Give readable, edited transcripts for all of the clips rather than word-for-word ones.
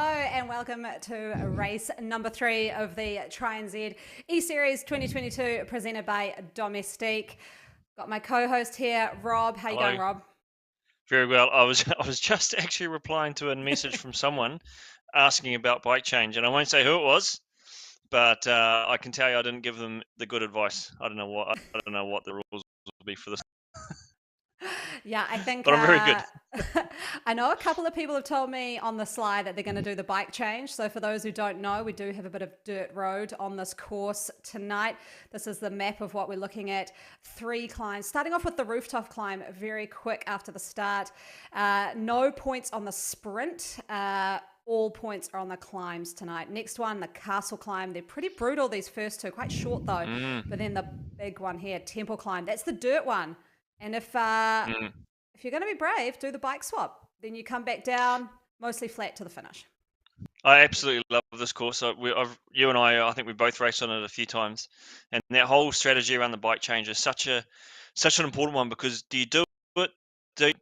and welcome to race number 3 of the Try and Z eSeries 2022 presented by Domestique. Got my co-host here, Rob. How you Hello. going, Rob? Very well. I was just actually replying to a message from someone asking about bike change, and I won't say who it was, but I can tell you I didn't give them the good advice. I don't know what the rules will be for this, Yeah, I think but I'm very good. I know a couple of people have told me on the slide that they're going to do the bike change. So for those who don't know, we do have a bit of dirt road on this course tonight. This is the map of what we're looking at. 3 climbs, starting off with the rooftop climb very quick after the start. No points on the sprint. All points are on the climbs tonight. Next one, the castle climb. They're pretty brutal, these first 2. Quite short though. But then the big one here, temple climb. That's the dirt one. And if you're going to be brave, do the bike swap. Then you come back down, mostly flat to the finish. I absolutely love this course. You and I think we both raced on it a few times, and that whole strategy around the bike change is such an important one, because do you do it?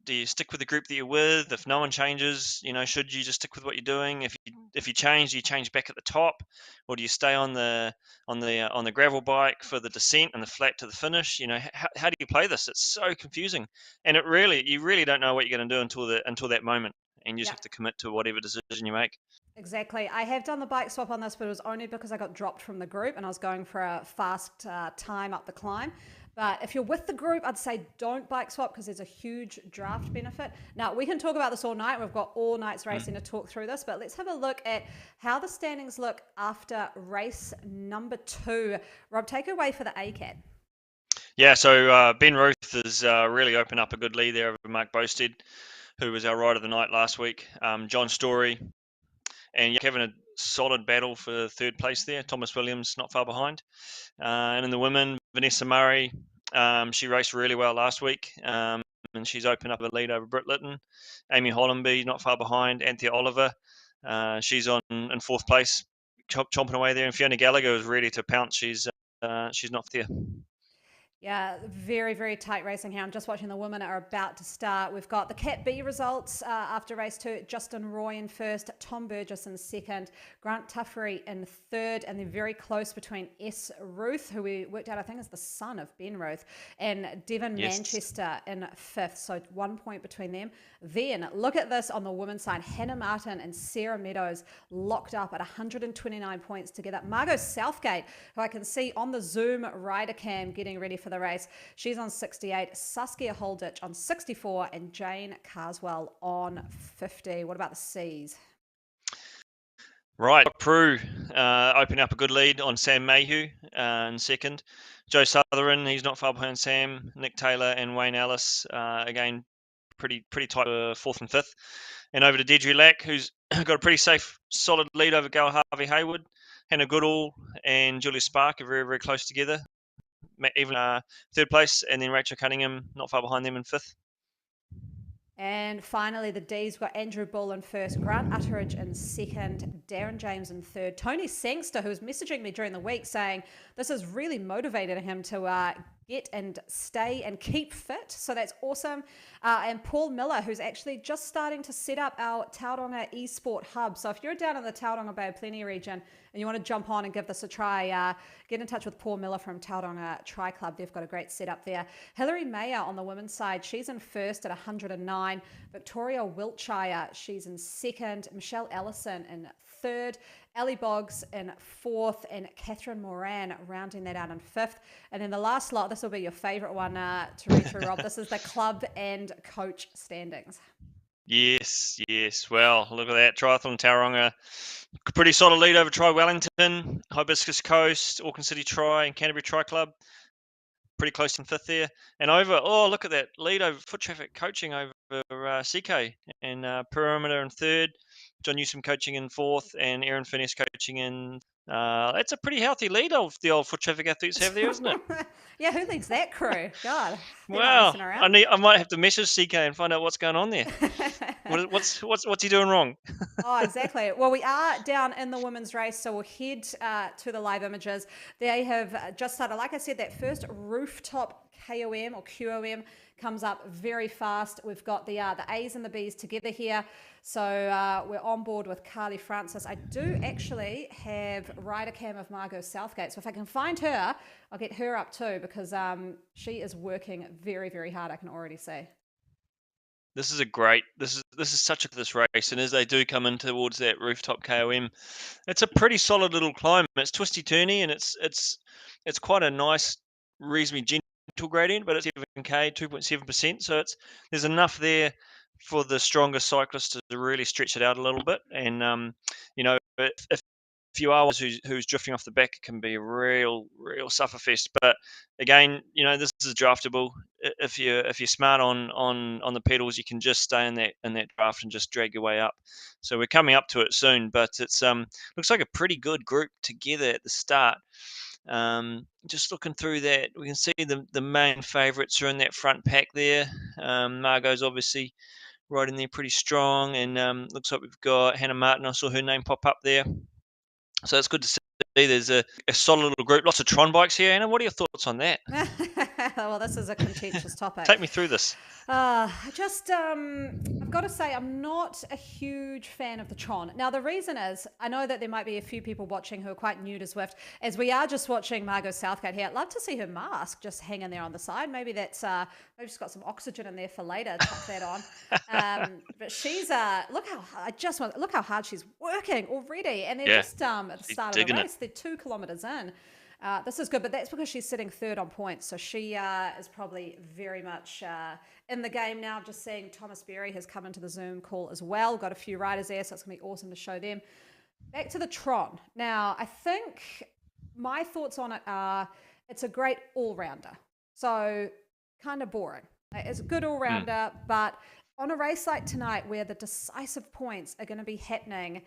Do you stick with the group that you're with? If no one changes, should you just stick with what you're doing? If you change, do you change back at the top, or do you stay on the gravel bike for the descent and the flat to the finish? How do you play this? It's so confusing, and you really don't know what you're going to do until that moment, and you just Yeah, have to commit to whatever decision you make. exactly. I have done the bike swap on this, but it was only because I got dropped from the group and I was going for a fast time up the climb. But if you're with the group, I'd say don't bike swap because there's a huge draft benefit. Now, we can talk about this all night. We've got all night's racing to talk through this, but let's have a look at how the standings look after race number 2. Rob, take it away for the ACAT. Yeah, so Ben Ruth has really opened up a good lead there over Mark Bosted, who was our rider of the night last week. John Story and having a solid battle for third place there. Thomas Williams not far behind. And in the women, Vanessa Murray, she raced really well last week, and she's opened up a lead over Britt Lytton. Amy Hollenby not far behind. Anthea Oliver, she's in fourth place, chomping away there. And Fiona Gallagher is ready to pounce. She's not there. Yeah, very, very tight racing here. I'm just watching the women are about to start. We've got the Cat B results after race 2. Justin Roy in first, Tom Burgess in second, Grant Tuffery in third, and then very close between S. Ruth, who we worked out I think is the son of Ben Ruth, and Devon Manchester in fifth. So 1 point between them. Then look at this on the women's side. Hannah Martin and Sarah Meadows locked up at 129 points together. Margot Southgate, who I can see on the Zoom rider cam getting ready for the race. She's on 68, Saskia Holditch on 64, and Jane Carswell on 50. What about the C's? Right, Prue opening up a good lead on Sam Mayhew in second. Joe Sutherland, he's not far behind Sam. Nick Taylor and Wayne Ellis, again, pretty tight fourth and fifth. And over to Deirdre Lack, who's got a pretty safe, solid lead over Gail Harvey Hayward. Hannah Goodall and Julia Spark are very, very close together. Even third place, and then Rachel Cunningham not far behind them in fifth. And finally, the D's got Andrew Bull in first, Grant Utteridge in second, Darren James in third, Tony Sangster, who was messaging me during the week saying this has really motivated him to get and stay and keep fit. So that's awesome. And Paul Miller, who's actually just starting to set up our Tauranga eSport hub. So if you're down in the Tauranga Bay of Plenty region and you want to jump on and give this a try, get in touch with Paul Miller from Tauranga Tri Club. They've got a great setup there. Hilary Mayer on the women's side, she's in first at 109. Victoria Wiltshire, she's in second. Michelle Ellison in third. Ellie Boggs in fourth, and Catherine Moran rounding that out in fifth. And then the last lot, this will be your favourite one to read through, Rob. This is the club and coach standings. Yes. Well, look at that. Triathlon Tauranga, pretty solid lead over Tri Wellington, Hibiscus Coast, Auckland City Tri, and Canterbury Tri Club. Pretty close in fifth there. And look at that lead over foot traffic coaching over CK, and Perimeter in third, John Newsom coaching in fourth, and Erin Finesse coaching in. That's a pretty healthy lead of the old foot traffic athletes have there, isn't it? Yeah, who leads that crew? God, they're not Well, messing around. I might have to message CK and find out what's going on there. What's he doing wrong? Oh, exactly. Well, we are down in the women's race, so we'll head to the live images. They have just started. Like I said, that first rooftop KOM or QOM comes up very fast. We've got the A's and the B's together here, so we're on board with Carly Francis. I do actually have rider cam of Margot Southgate, so if I can find her, I'll get her up too because she is working very, very hard. I can already see. This is a great. This is such a this race, and as they do come in towards that rooftop KOM, it's a pretty solid little climb. It's twisty turny, and it's quite a nice, reasonably gentle gradient, but it's 7k, 2.7%. So there's enough there for the stronger cyclists to really stretch it out a little bit. And if you are who's drifting off the back, it can be a real sufferfest. But again, this is draftable. If you're smart on the pedals, you can just stay in that draft and just drag your way up. So we're coming up to it soon, but it's looks like a pretty good group together at the start. Just looking through that, we can see the main favourites are in that front pack there. Margot's obviously right in there pretty strong, and looks like we've got Hannah Martin. I saw her name pop up there. So it's good to see there's a solid little group. Lots of Tron bikes here, Anna. What are your thoughts on that? Well, this is a contentious topic. Take me through this. I've got to say, I'm not a huge fan of the Tron. Now, the reason is, I know that there might be a few people watching who are quite new to Zwift, as we are just watching Margot Southgate here. I'd love to see her mask just hanging there on the side. Maybe maybe she's got some oxygen in there for later. Tuck that on. But she's look how hard she's working already, and they're just at the start of the race. They're 2 kilometers in. This is good, but that's because she's sitting third on points. So she is probably very much in the game now. Just seeing Thomas Berry has come into the Zoom call as well. Got a few riders there, so it's going to be awesome to show them. Back to the Tron. Now, I think my thoughts on it are it's a great all-rounder. So kind of boring. It's a good all-rounder, but on a race like tonight where the decisive points are going to be happening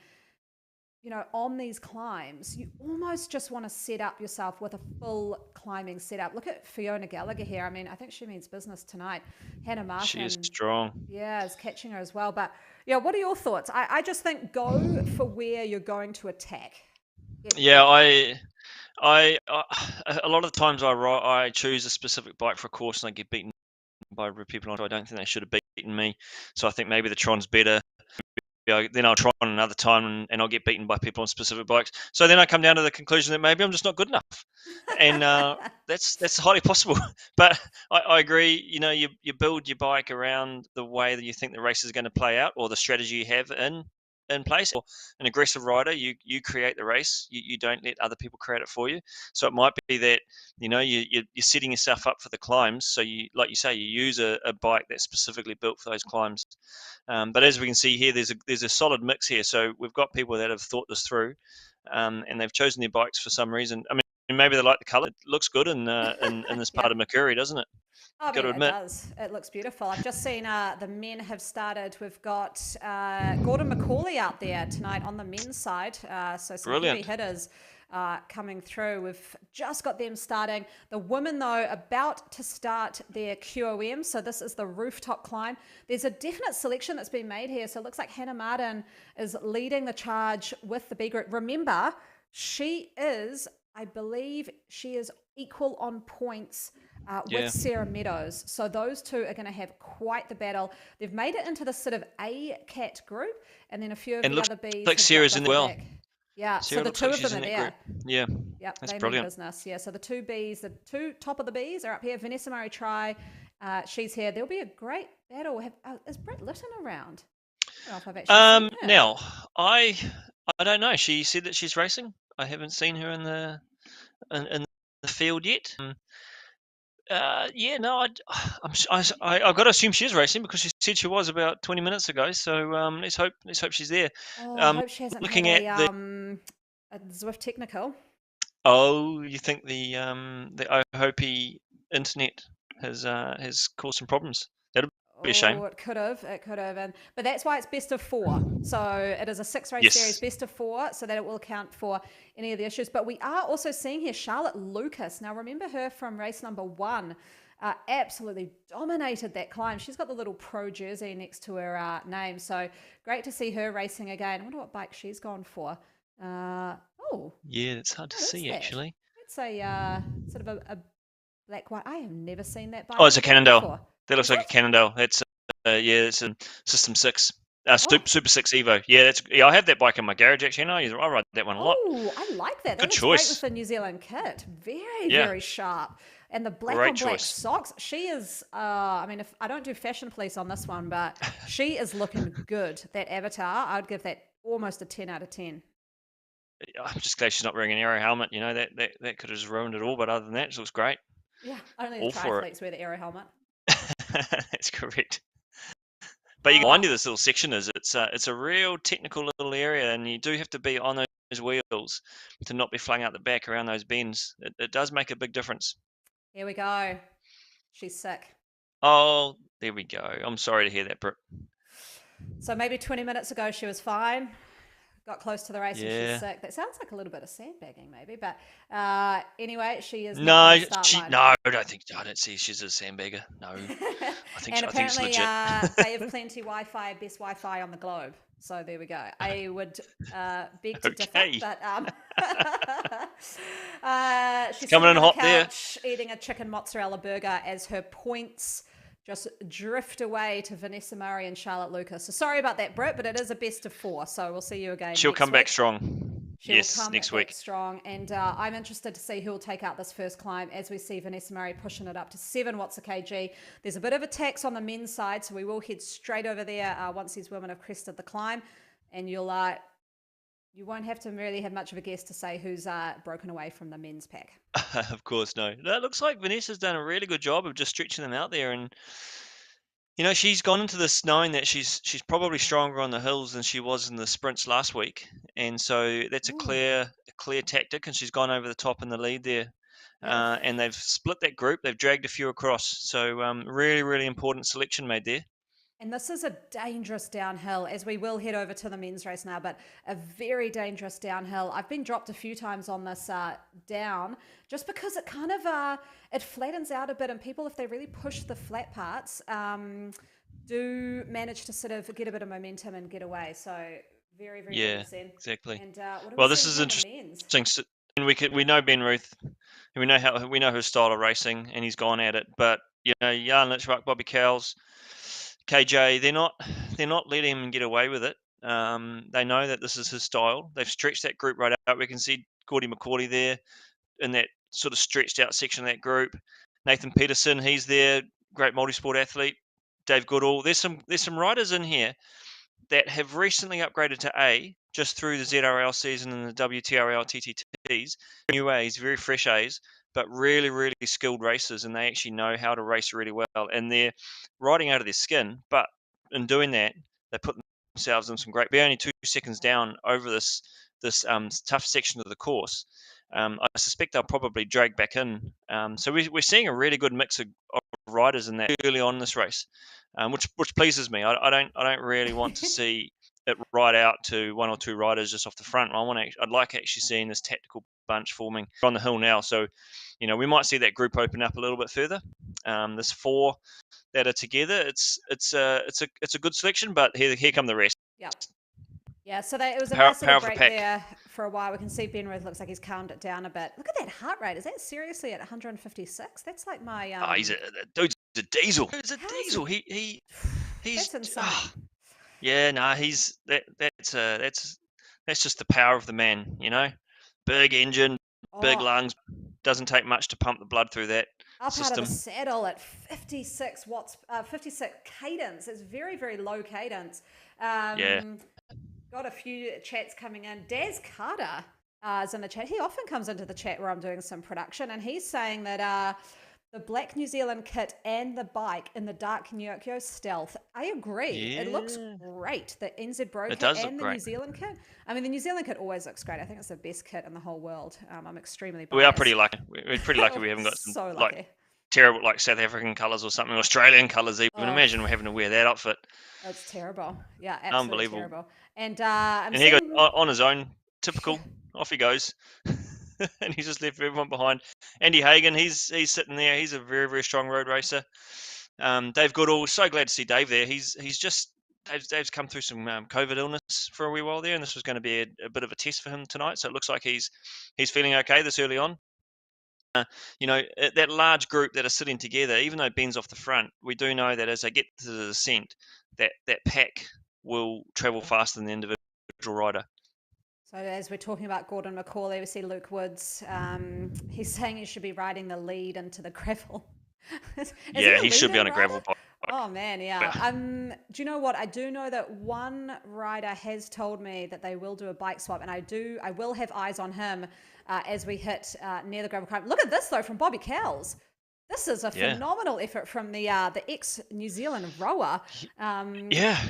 on these climbs, you almost just want to set up yourself with a full climbing setup. Look at Fiona Gallagher here. I mean, I think she means business tonight. Hannah Martin. She is strong. Yeah, is catching her as well. But yeah, what are your thoughts? I just think go for where you're going to attack. I a lot of the times I choose a specific bike for a course and I get beaten by people I don't think they should have beaten me. So I think maybe the Tron's better. Then I'll try on another time and I'll get beaten by people on specific bikes. So then I come down to the conclusion that maybe I'm just not good enough, and that's highly possible. But I agree. You build your bike around the way that you think the race is going to play out, or the strategy you have in place. Or an aggressive rider, you create the race. You don't let other people create it for you. So it might be that you're setting yourself up for the climbs. So like you say, you use a bike that's specifically built for those climbs. But as we can see here, there's a solid mix here. So we've got people that have thought this through, and they've chosen their bikes for some reason. I mean, maybe they like the colour. It looks good in this part of Makuri, doesn't it? I mean, it does. It looks beautiful. I've just seen the men have started. We've got Gordon McCauley out there tonight on the men's side. So some Brilliant. heavy hitters coming through. We've just got them starting. The women, though, about to start their QOM. So this is the rooftop climb. There's a definite selection that's been made here. So it looks like Hannah Martin is leading the charge with the B group. Remember, I believe she is equal on points with Sarah Meadows. So those two are going to have quite the battle. They've made it into the sort of A cat group, and then a few of the other Bs. Like Sarah's in well. Yeah, Sarah, so the two of them are there. Group. Yeah. Yep, that's they brilliant. mean business. Yeah, so the two Bs, the two top of the Bs are up here. Vanessa Murray Try, she's here. There'll be a great battle. Is Brett Litton around? I don't know if I've actually seen her. Now, I don't know. She said that she's racing. I haven't seen her in the field yet. I've got to assume she's racing because she said she was about 20 minutes ago. So let's hope she's there. I hope she hasn't looking had a Zwift technical. Oh, you think the OHOP internet has caused some problems? That'd be a shame. It could have, but that's why it's best of 4. So it is a 6-race series, best of 4, so that it will account for any of the issues. But we are also seeing here Charlotte Lucas. Now remember her from race number 1. absolutely dominated that climb. She's got the little pro jersey next to her name. So great to see her racing again. I wonder what bike she's gone for. Oh, Yeah, it's hard to what is see that? actually. It's a sort of a black white. I have never seen that Oh, bike it's in a the build Cannondale. before. That looks Is like a it? Cannondale. It's yeah, it's a System 6. Oh, Super 6 Evo. Yeah, I have that bike in my garage actually. I ride that one a lot. oh, I like that. That Good looks great with choice. the New Zealand kit. Very, Yeah, very sharp. And the black great on black choice. socks. She is, I mean, if I don't do fashion police on this one, but she is looking good. That avatar, I'd give that almost a 10 out of 10. I'm just glad she's not wearing an aero helmet. You know that could have just ruined it all. But other than that, she looks great. Yeah, only the All for it. triathletes wear the aero helmet. That's correct. But you can Uh, wind you this little section is it's a real technical little area, and you do have to be on those wheels to not be flung out the back around those bends. It does make a big difference. Here we go. She's sick. Oh, there we go. I'm sorry to hear that, Brooke. So maybe 20 minutes ago she was fine. Got close to the race and she's Yeah. sick. That sounds like a little bit of sandbagging, maybe. But anyway, she is not on No, the start line. I don't see she's a sandbagger. No, And I think it's apparently, legit. they have plenty Wi-Fi, best Wi-Fi on the globe. So there we go. I would beg to differ, Okay, but it's she's coming sitting in on the hot there. couch eating a chicken mozzarella burger as her points just drift away to Vanessa Murray and Charlotte Lucas. So sorry about that, Britt, but it is a best of 4. So we'll see you again She'll next come back week. strong. She will Yes, come next back week. strong, and I'm interested to see who will take out this first climb as we see Vanessa Murray pushing it up to 7 watts a kg. There's a bit of a tax on the men's side, so we will head straight over there once these women have crested the climb, and you won't have to really have much of a guess to say who's broken away from the men's pack. Of course, no. No, it looks like Vanessa's done a really good job of just stretching them out there, and she's gone into this knowing that she's probably stronger on the hills than she was in the sprints last week, and so that's a Ooh, clear tactic, and she's gone over the top in the lead there, yep. and they've split that group. They've dragged a few across, so really, really important selection made there. And this is a dangerous downhill, as we will head over to the men's race now, but a very dangerous downhill. I've been dropped a few times on this down just because it kind of it flattens out a bit, and people, if they really push the flat parts, do manage to sort of get a bit of momentum and get away. So very, very Yeah, dangerous then. exactly. And what are we Well, this seeing is here in the interesting. men's? And we know Ben Ruth, and we know her style of racing, and he's gone at it. But Jan Lichbach, Bobby Cowles, KJ, they're not letting him get away with it. They know that this is his style. They've stretched that group right out. We can see Gordy McCauley there in that sort of stretched out section of that group. Nathan Peterson, he's there, great multisport athlete. Dave Goodall. There's some riders in here that have recently upgraded to A just through the ZRL season and the WTRL TTTs, new A's, very fresh A's, but really, really skilled racers, and they actually know how to race really well. And they're riding out of their skin, but in doing that, they put themselves in some great. Be only 2 seconds down over this tough section of the course. I suspect they'll probably drag back in. So we're seeing a really good mix of riders in that early on in this race, which pleases me. I don't really want to see it ride out to one or two riders just off the front. I'd like actually seeing this tactical bunch forming on the hill now. So, we might see that group open up a little bit further. There's 4 that are together. It's a good selection, but here come the rest. Yep. Yeah, so it was a Power, nice little power of the break pack. there for a while. We can see Ben Ruth looks like he's calmed it down a bit. Look at that heart rate. Is that seriously at 156? That's like my Oh, dude's a diesel. He's a how's diesel. He's that's insane. yeah. No, that's just the power of the man. Big engine, big Oh, lungs. Doesn't take much to pump the blood through that up out of the system. saddle at 56 watts, 56 cadence. It's very, very low cadence. Yeah, Got a few chats coming in. Daz Carter is in the chat. He often comes into the chat where I'm doing some production, and he's saying that the black New Zealand kit and the bike in the dark Nyokyo Stealth. I agree. It looks yeah. great. The NZ Bro It kit does look and the New great. Zealand kit. I mean, the New Zealand kit always looks great. I think it's the best kit in the whole world. I'm extremely We are pretty biased. lucky. We're pretty lucky we haven't got some So like lucky. terrible like South African colours or something, Australian colours even. Oh, Imagine we're having to wear that outfit. it's terrible. Yeah, absolutely Unbelievable. terrible. And I'm And he goes seeing on his own. Typical. Off he goes. and he's just left everyone behind. Andy Hagan, he's sitting there. He's a very, very strong road racer. Dave Goodall, so glad to see Dave there. Dave's come through some COVID illness for a wee while there, and this was going to be a bit of a test for him tonight. So it looks like he's feeling okay this early on. That large group that are sitting together, even though Ben's off the front, we do know that as they get to the descent, that pack will travel faster than the individual rider. So as we're talking about Gordon McCauley, we see Luke Woods. He's saying he should be riding the lead into the gravel. Is he Yeah, a he should be leader on a rider? gravel bike. Oh man, yeah. Do you know what? I do know that one rider has told me that they will do a bike swap, and I will have eyes on him as we hit near the gravel climb. Look at this though from Bobby Cowles. This is a Yeah, phenomenal effort from the ex New Zealand rower. yeah.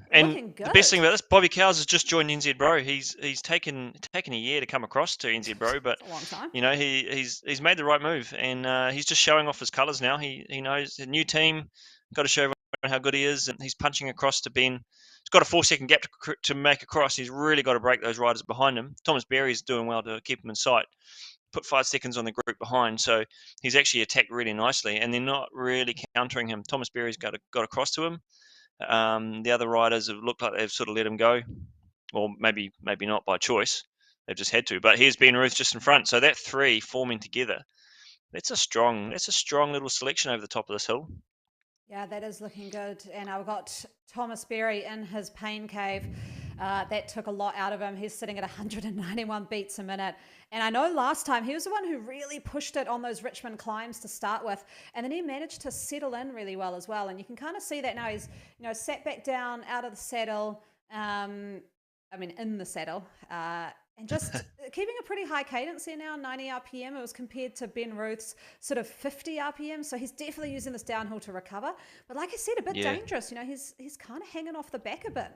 And Looking the best thing good. about this, Bobby Cowles has just joined NZ Bro. He's taken a year to come across to NZ Bro, but It's a long time. he's made the right move, and he's just showing off his colours now. He knows the new team, got to show everyone how good he is, and he's punching across to Ben. He's got a 4 second gap to make across. He's really got to break those riders behind him. Thomas Berry's doing well to keep him in sight. Put 5 seconds on the group behind, so he's actually attacked really nicely, and they're not really countering him. Thomas Berry's got across to him. The other riders have looked like they've sort of let him go, or maybe not by choice. They've just had to. But here's Ben Ruth just in front. So that three forming together, that's a strong little selection over the top of this hill. Yeah, that is looking good. And I've got Thomas Berry in his pain cave. That took a lot out of him. He's sitting at 191 beats a minute. And I know last time he was the one who really pushed it on those Richmond climbs to start with. And then he managed to settle in really well as well. And you can kind of see that now he's, sat back down out of the saddle. In the saddle. And just keeping a pretty high cadence here now, 90 RPM. It was compared to Ben Ruth's sort of 50 RPM. So he's definitely using this downhill to recover. But like I said, a bit Yeah. dangerous. He's kind of hanging off the back a bit.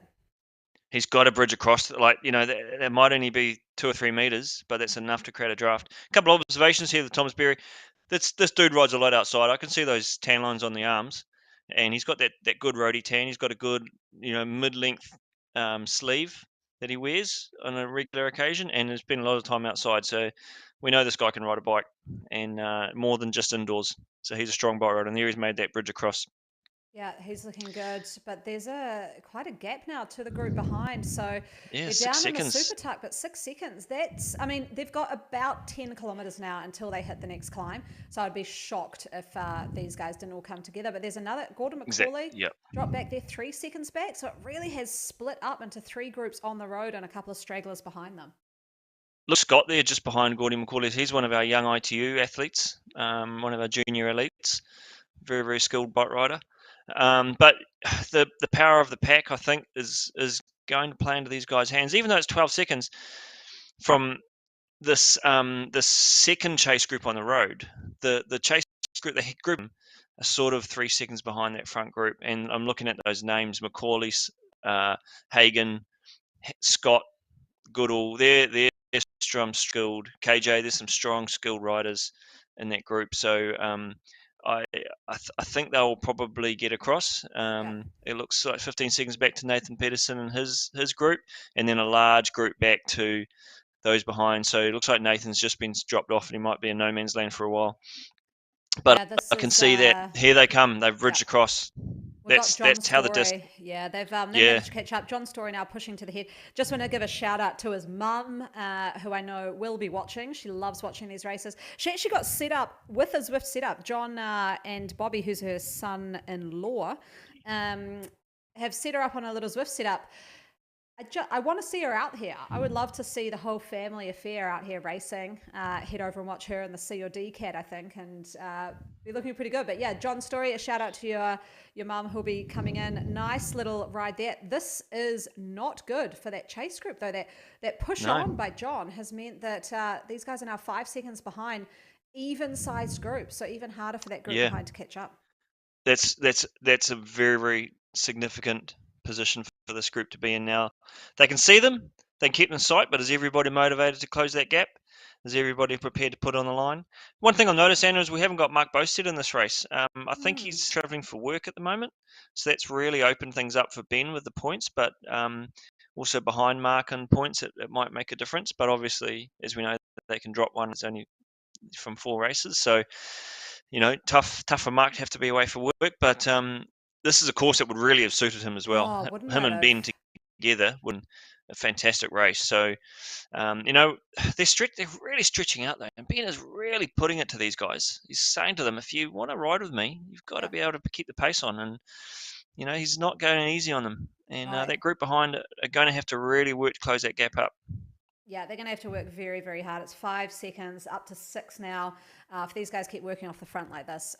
He's got a bridge across, that might only be 2 or 3 meters, but that's enough to create a draft. A couple of observations here with Thomas Berry. This dude rides a lot outside. I can see those tan lines on the arms, and he's got that good roadie tan. He's got a good, mid-length sleeve that he wears on a regular occasion, and has spent a lot of time outside. So we know this guy can ride a bike, and more than just indoors. So he's a strong bike rider, and there he's made that bridge across. Yeah, he's looking good, but there's quite a gap now to the group behind. So Yeah, they're six down in the seconds. super tuck, but 6 seconds. They've got about 10 kilometers now until they hit the next climb. So I'd be shocked if these guys didn't all come together. But there's another Gordon Exactly. McCauley Yep. dropped back there 3 seconds back. So it really has split up into three groups on the road and a couple of stragglers behind them. Look, Scott there just behind Gordy McCauley. He's one of our young ITU athletes, one of our junior elites. Very, very skilled bike rider. But the power of the pack, I think, is going to play into these guys' hands. Even though it's 12 seconds from the second chase group on the road, the chase group, the group are sort of 3 seconds behind that front group. And I'm looking at those names: McCauley, Hagan, Scott, Goodall. They're strong, skilled. KJ, there's some strong, skilled riders in that group. So I think they'll probably get across. Yeah. It looks like 15 seconds back to Nathan Peterson and his group, and then a large group back to those behind. So it looks like Nathan's just been dropped off, and he might be in no man's land for a while. But Yeah, this I can is, see that here they come. They've yeah. bridged across. We've got John That's how the Story. Yeah, they yeah. managed to catch up. John Story now pushing to the head. Just want to give a shout out to his mum, who I know will be watching. She loves watching these races. She actually got set up with a Zwift setup. John and Bobby, who's her son-in-law, have set her up on a little Zwift setup. I want to see her out here. I would love to see the whole family affair out here racing. Head over and watch her in the C or D cat, I think, and be looking pretty good. But yeah, John Story, a shout out to your mum who'll be coming in. Nice little ride there. This is not good for that chase group though. That push on by John has meant that these guys are now 5 seconds behind, even sized group. So even harder for that group behind to catch up. That's a very, very significant position for this group to be in now. They can see them, they can keep them in sight, but is everybody motivated to close that gap? Is everybody prepared to put on the line? One thing I've noticed, Anna, is we haven't got Mark Boasted in this race. I think he's travelling for work at the moment, so that's really opened things up for Ben with the points, but also behind Mark on points, it might make a difference. But obviously, as we know, they can drop one. It's only from 4 races, so tough for Mark to have to be away for work. But this is a course that would really have suited him as well. Oh, wouldn't Him it and have? Ben together would a fantastic race. So they're really stretching out though, and Ben is really putting it to these guys. He's saying to them, if you want to ride with me, you've got to Yeah. be able to keep the pace on, and he's not going easy on them. And Oh, that group behind are going to have to really work to close that gap up. yeah, they're going to have to work very, very hard. It's 5 seconds, up to 6 now. If these guys keep working off the front like this,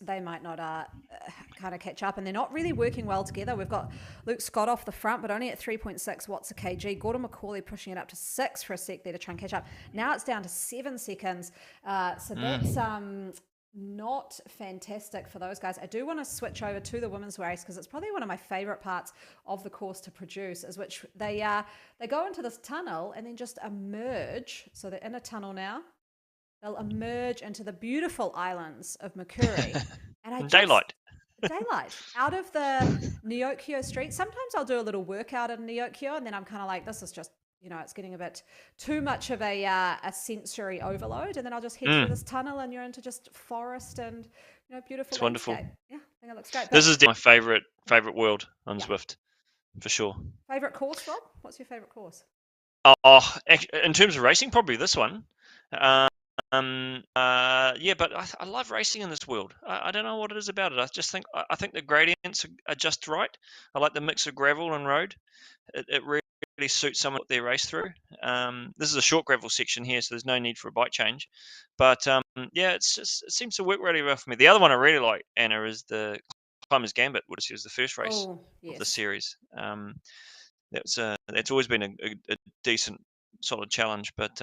they might not kind of catch up, and they're not really working well together. We've got Luke Scott off the front, but only at 3.6 watts a kg. Gordon McCauley pushing it up to 6 for a sec there to try and catch up. Now it's down to 7 seconds. So that's not fantastic for those guys. I do want to switch over to the women's race because it's probably one of my favorite parts of the course to produce, is which they go into this tunnel and then just emerge. So they're in a tunnel now. They'll emerge into the beautiful islands of Makuri. And I just Daylight. daylight out of the Neokyo street. Sometimes I'll do a little workout in Neokyo, and then I'm kind of like, this is just, it's getting a bit too much of a sensory overload. And then I'll just head through this tunnel, and you're into just forest and beautiful It's wonderful. landscape. Yeah, I think it looks great. This But is my favorite world on yeah, Zwift for sure. favorite course, Rob? What's your favorite course? Oh, in terms of racing, probably this one. Yeah, but I love racing in this world. I don't know what it is about it. I think the gradients are just right. I like the mix of gravel and road. It really suits someone what they race through. This is a short gravel section here, so there's no need for a bike change. But yeah, it seems to work really well for me. The other one I really like, Anna, is the Climbers Gambit, which was the first race Oh, of the yes. series. That's always been a decent, solid challenge. But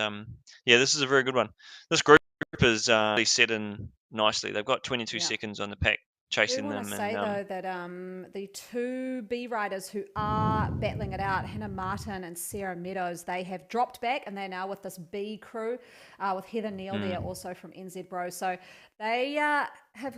yeah, this is a very good one. This group is really set in nicely. They've got 22 Yeah. seconds on the pack I do chasing want to them, say and though that the two B riders who are battling it out, Hannah Martin and Sarah Meadows, they have dropped back and they're now with this B crew, with Heather Neal there also from NZ Bro. So they have,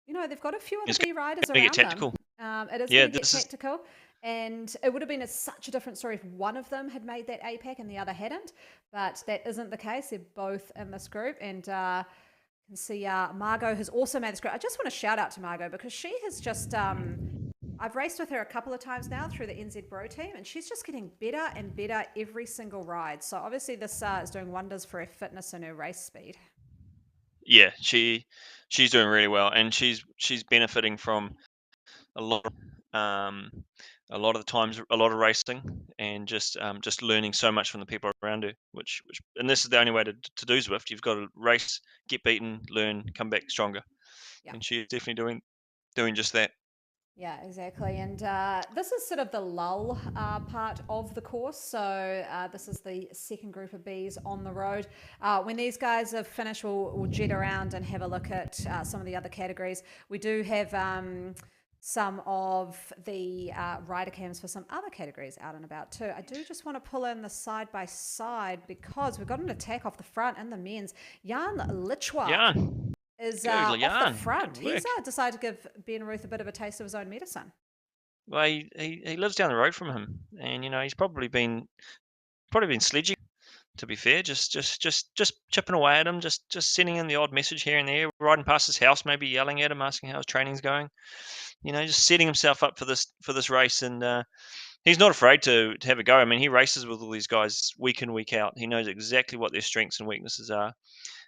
they've got a few other it's B riders going to get around them. tactical. It is Yeah, going to get this is tactical, and it would have been such a different story if one of them had made that APAC and the other hadn't. But that isn't the case. They're both in this group, and can see Margot has also made this group. I just want to shout out to Margot because she has just I've raced with her a couple of times now through the NZ Bro team, and she's just getting better and better every single ride. So obviously this is doing wonders for her fitness and her race speed. yeah, she's doing really well, and she's benefiting from a lot um, a lot of the times, a lot of racing, and just learning so much from the people around her. Which and this is the only way to do Zwift. You've got to race, get beaten, learn, come back stronger, Yeah. and she's definitely doing just that. Yeah, exactly. And this is sort of the lull part of the course. So this is the second group of bees on the road. When these guys have finished, we'll jet around and have a look at some of the other categories. We do have some of the rider cams for some other categories out and about too. I do just want to pull in the side by side because we've got an attack off the front in the men's. Jan Lichwa Jan, is good, off the Jan, front. good He's work. decided to give Ben Ruth a bit of a taste of his own medicine. Well, he lives down the road from him, and he's probably been sledging. To be fair, just chipping away at him, just sending in the odd message here and there, riding past his house, maybe yelling at him, asking how his training's going. Just setting himself up for this race, and he's not afraid to have a go. I mean, he races with all these guys week in week out. He knows exactly what their strengths and weaknesses are,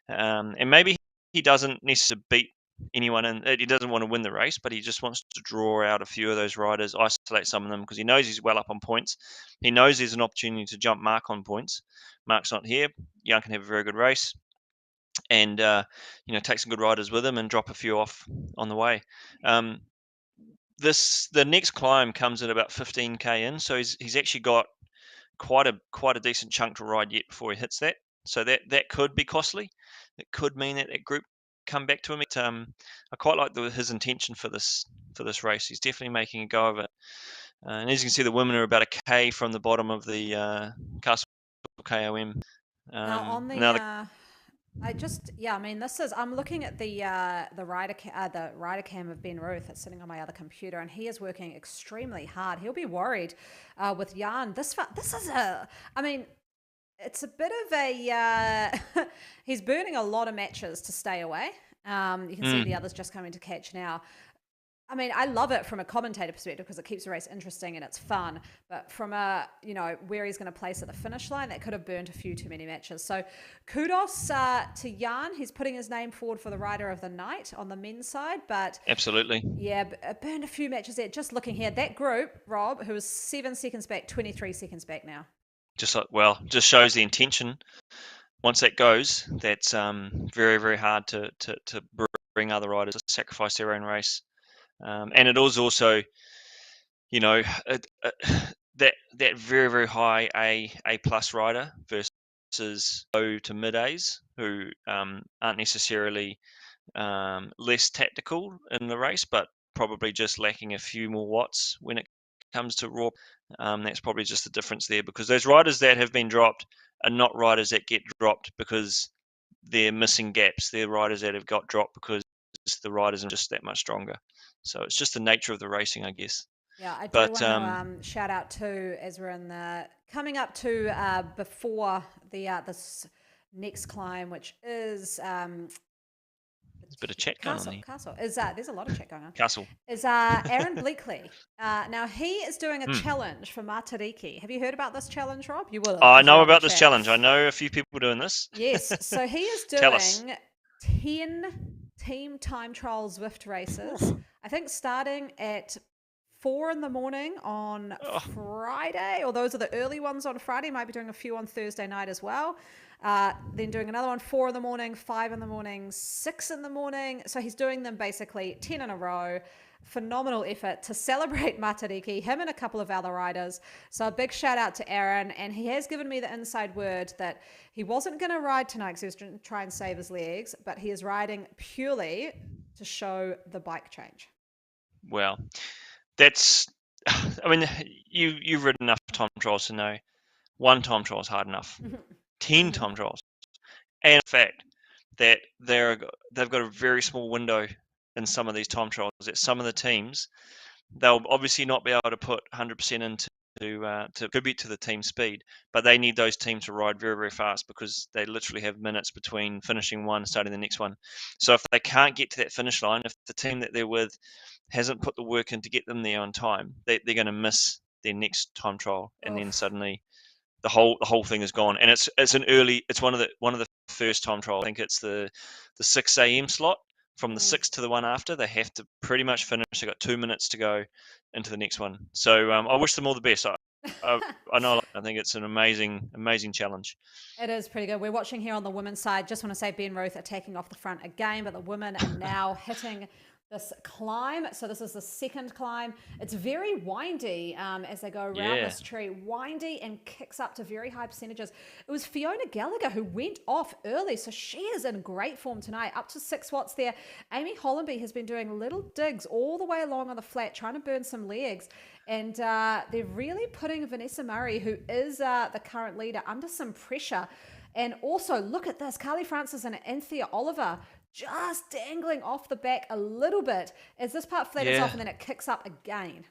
and maybe he doesn't necessarily beat anyone, and he doesn't want to win the race, but he just wants to draw out a few of those riders, isolate some of them because he knows he's well up on points. He knows there's an opportunity to jump Mark on points. Mark's not here. Young can have a very good race, and take some good riders with him and drop a few off on the way. Um, the next climb comes at about 15k in, so he's actually got quite a decent chunk to ride yet before he hits that. So that could be costly. It could mean that group come back to him. I quite like his intention for this race. He's definitely making a go of it. And as you can see, the women are about a k from the bottom of the Castle KOM. Now on the Now I mean I'm looking at the rider cam of Ben Ruth that's sitting on my other computer, and he is working extremely hard. He'll be worried with Jan. This is I mean it's a bit of a he's burning a lot of matches to stay away. You can see the Mm, others just coming to catch now. I mean, I love it from a commentator perspective because it keeps the race interesting and it's fun. But from a, where he's going to place at the finish line, that could have burnt a few too many matches. So kudos to Jan. He's putting his name forward for the rider of the night on the men's side. But absolutely. yeah, burned a few matches there. Just looking here, that group, Rob, who was 7 seconds back, 23 seconds back now. Just like, well, just shows the intention. Once that goes, that's very, very hard to bring other riders to sacrifice their own race. And it is also, you know, that very, very high A plus rider versus low to mid A's who aren't necessarily less tactical in the race, but probably just lacking a few more watts when it comes to raw. That's probably just the difference there, because those riders that have been dropped are not riders that get dropped because they're missing gaps. They're riders that have got dropped because the riders are just that much stronger. So it's just the nature of the racing, I guess. Yeah, I do But want to shout out to as we're in the coming up to before the this next climb, which is there's a bit of chat going on Castle. there. Castle is there's a lot of chat going on. Castle. Is Aaron Bleakley. Now he is doing a Hmm. challenge for Matariki. Have you heard about this challenge, Rob? You will have I because you're know on the about this chat. challenge. I know a few people doing this. Yes, so he is Tell us. doing 10 team time trial Zwift races. I think starting at 4 in the morning on Oh, Friday, or those are the early ones on Friday. Might be doing a few on Thursday night as well. Then doing another one 4 in the morning, 5 in the morning, 6 in the morning. So he's doing them basically 10 in a row. Phenomenal effort to celebrate Matariki, him and a couple of other riders. So a big shout out to Aaron. And he has given me the inside word that he wasn't going to ride tonight because he was going to try and save his legs, but he is riding purely to show the bike change. well, that's. I mean, you've ridden enough time trials to know one time trial is hard enough. 10 Mm-hmm. time trials, and the fact that they've got a very small window in some of these time trials. That some of the teams, they'll obviously not be able to put 100% into to contribute to the team speed, but they need those teams to ride very, very fast because they literally have minutes between finishing one and starting the next one. So if they can't get to that finish line, if the team that they're with hasn't put the work in to get them there on time, they're going to miss their next time trial, and then Oof. suddenly the whole thing is gone. And it's one of the first time trials. I think it's the 6 a.m. slot. From the Mm. 6 to the one after, they have to pretty much finish. They've got 2 minutes to go into the next one. So I wish them all the best. I, I know. I think it's an amazing challenge. It is pretty good. We're watching here on the women's side. Just want to say Ben Ruth are taking off the front again, but the women are now hitting this climb. So this is the second climb. It's very windy as they go around Yeah, this tree. Windy and kicks up to very high percentages. It was Fiona Gallagher who went off early, so she is in great form tonight, up to 6 watts there. Amy Hollenby has been doing little digs all the way along on the flat, trying to burn some legs. And they're really putting Vanessa Murray, who is the current leader, under some pressure. And also, look at this, Carly Francis and Anthea Oliver just dangling off the back a little bit as this part flattens off yeah. and then it kicks up again.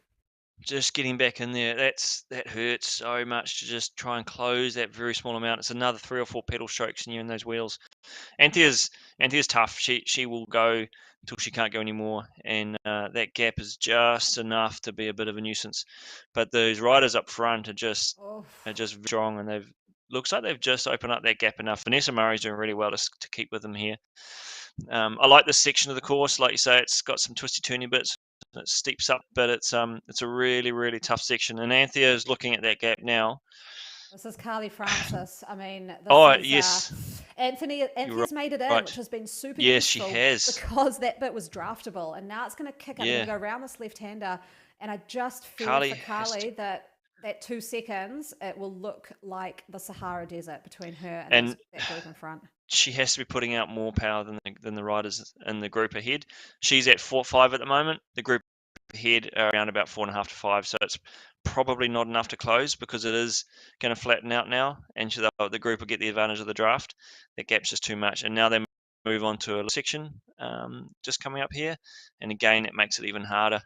Just getting back in there. That hurts so much to just try and close that very small amount. It's another 3 or 4 pedal strokes and you're in those wheels. Anthea's Anthea's tough. She will go until she can't go anymore, and that gap is just enough to be a bit of a nuisance. But those riders up front Oh, are just strong, and they've looks like they've just opened up that gap enough. Vanessa Murray's doing really well to keep with them here. I like this section of the course. Like you say, it's got some twisty turny bits. It steeps up, but it's a really really tough section. And Anthea is looking at that gap now. this is Carly Francis. I mean, this Oh is yes, you're Anthea's made it in, which right. has been super Yes, she useful has. because that bit was draftable. And now it's going to kick up. They're going Yeah, to go around this left-hander. And I just fear Carly for has to. Carly that 2 seconds, it will look like the Sahara Desert between her and And that group in front. she has to be putting out more power than the riders in the group ahead. She's at 4.5 at the moment. The group ahead are around about 4.5 to 5. So it's probably not enough to close because it is going to flatten out now, and the group will get the advantage of the draft. That gap's just too much, and now they move on to a section just coming up here, and again it makes it even harder.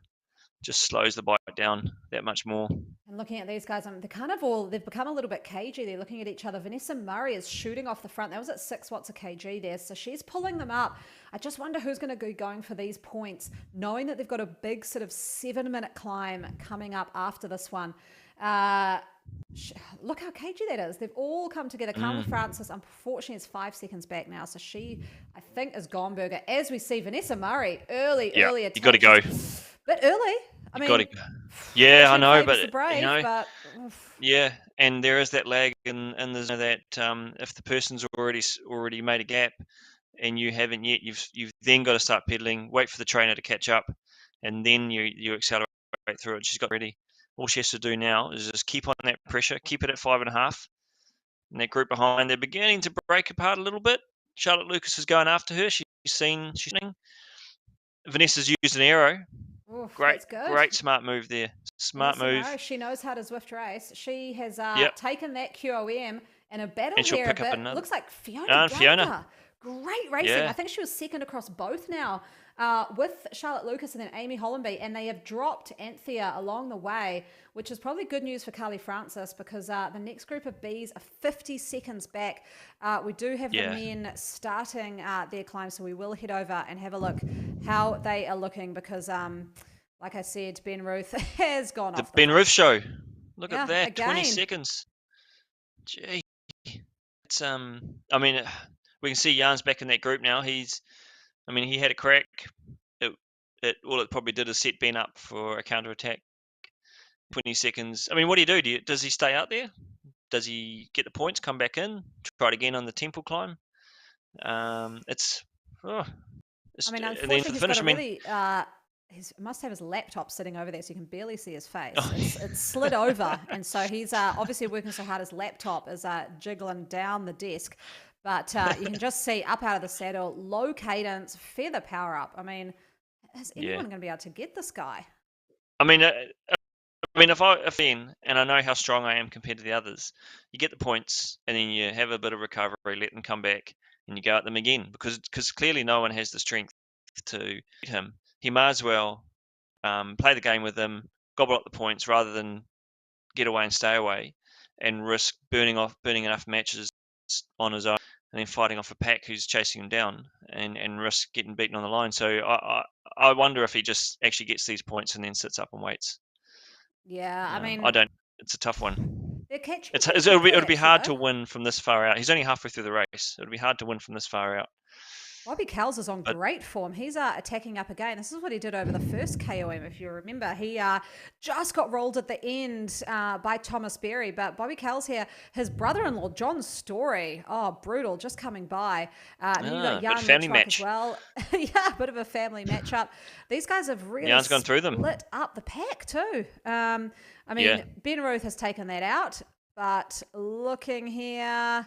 just slows the bike down that much more. And looking at these guys, they've become a little bit cagey. They're looking at each other. Vanessa Murray is shooting off the front. That was at 6 watts a kg there. So she's pulling them up. I just wonder who's going to go going for these points, knowing that they've got a big sort of 7 minute climb coming up after this one. Uh, Look how cagey that is. They've all come together. Carly Francis, unfortunately, is 5 seconds back now. So she, I think, is gone burger. As we see Vanessa Murray, Yeah, early you got to attack. go. Bit early. I You got to mean, go. Yeah, I fortune know, favours but the brave, but oof. yeah, and there is that lag, and there's that if the person's already made a gap, and you haven't yet, you've then got to start pedaling, wait for the trainer to catch up, and then you accelerate through it. She's got ready. All she has to do now is just keep on that pressure, keep it at 5.5. And that group behind, they're beginning to break apart a little bit. Charlotte Lucas is going after her. She's seen. Vanessa's used an arrow. Oof, Great, that's good. great, smart move there. Smart Vanessa move. Murray, she knows how to Zwift race. She has Yep. taken that QOM in a battle And she'll here a pick up bit. another. Looks like Fiona And Fiona. Gallagher. Great racing. I Yeah. think she was second across both now with Charlotte Lucas and then Amy Hollenby. And they have dropped Anthea along the way, which is probably good news for Carly Francis because the next group of Bs are 50 seconds back. We do have the Yeah. men starting their climb, so we will head over and have a look how they are looking because... like I said, Ben Ruth has gone The off the Ben front. Ruth show. Look Yeah, at that. 20 again. seconds. Gee. It's I mean, we can see Jan's back in that group now. He had a crack. All it probably did is set Ben up for a counter attack. 20 seconds. I mean, what do you do? Does he stay out there? Does he get the points, come back in, try it again on the temple climb? It's, oh, I mean, and then for unfortunately, the he's got finish, a I mean, really. He must have his laptop sitting over there, so you can barely see his face. oh, It's slid over, and so he's obviously working so hard. His laptop is jiggling down the desk, but you can just see up out of the saddle, low cadence, feather power up. I mean, is yeah. anyone going to be able to get this guy? I mean, if in, and I know how strong I am compared to the others, you get the points, and then you have a bit of recovery, let them come back, and you go at them again because clearly no one has the strength to beat him. He might as well play the game with them, gobble up the points rather than get away and stay away, and risk burning enough matches on his own, and then fighting off a pack who's chasing him down, and risk getting beaten on the line. So I wonder if he just actually gets these points and then sits up and waits. Yeah, I I mean, don't. It's a tough one. they're catching It's pretty it'll quickly, be actually, hard though. to win from this far out. He's only halfway through the race. It'll be hard to win from this far out. Bobby Kells is on But great form. He's attacking up again. This is what he did over the first KOM, if you remember. He just got rolled at the end by Thomas Berry. But Bobby Kells here, his brother-in-law, John Story, oh, brutal, just coming by. And then you got bit of Jan family Mitchrock as match. well. Yeah, a bit of a family matchup. These guys have really Jan's gone through them. split up the pack too. I mean, Yeah. Ben Ruth has taken that out. But looking here...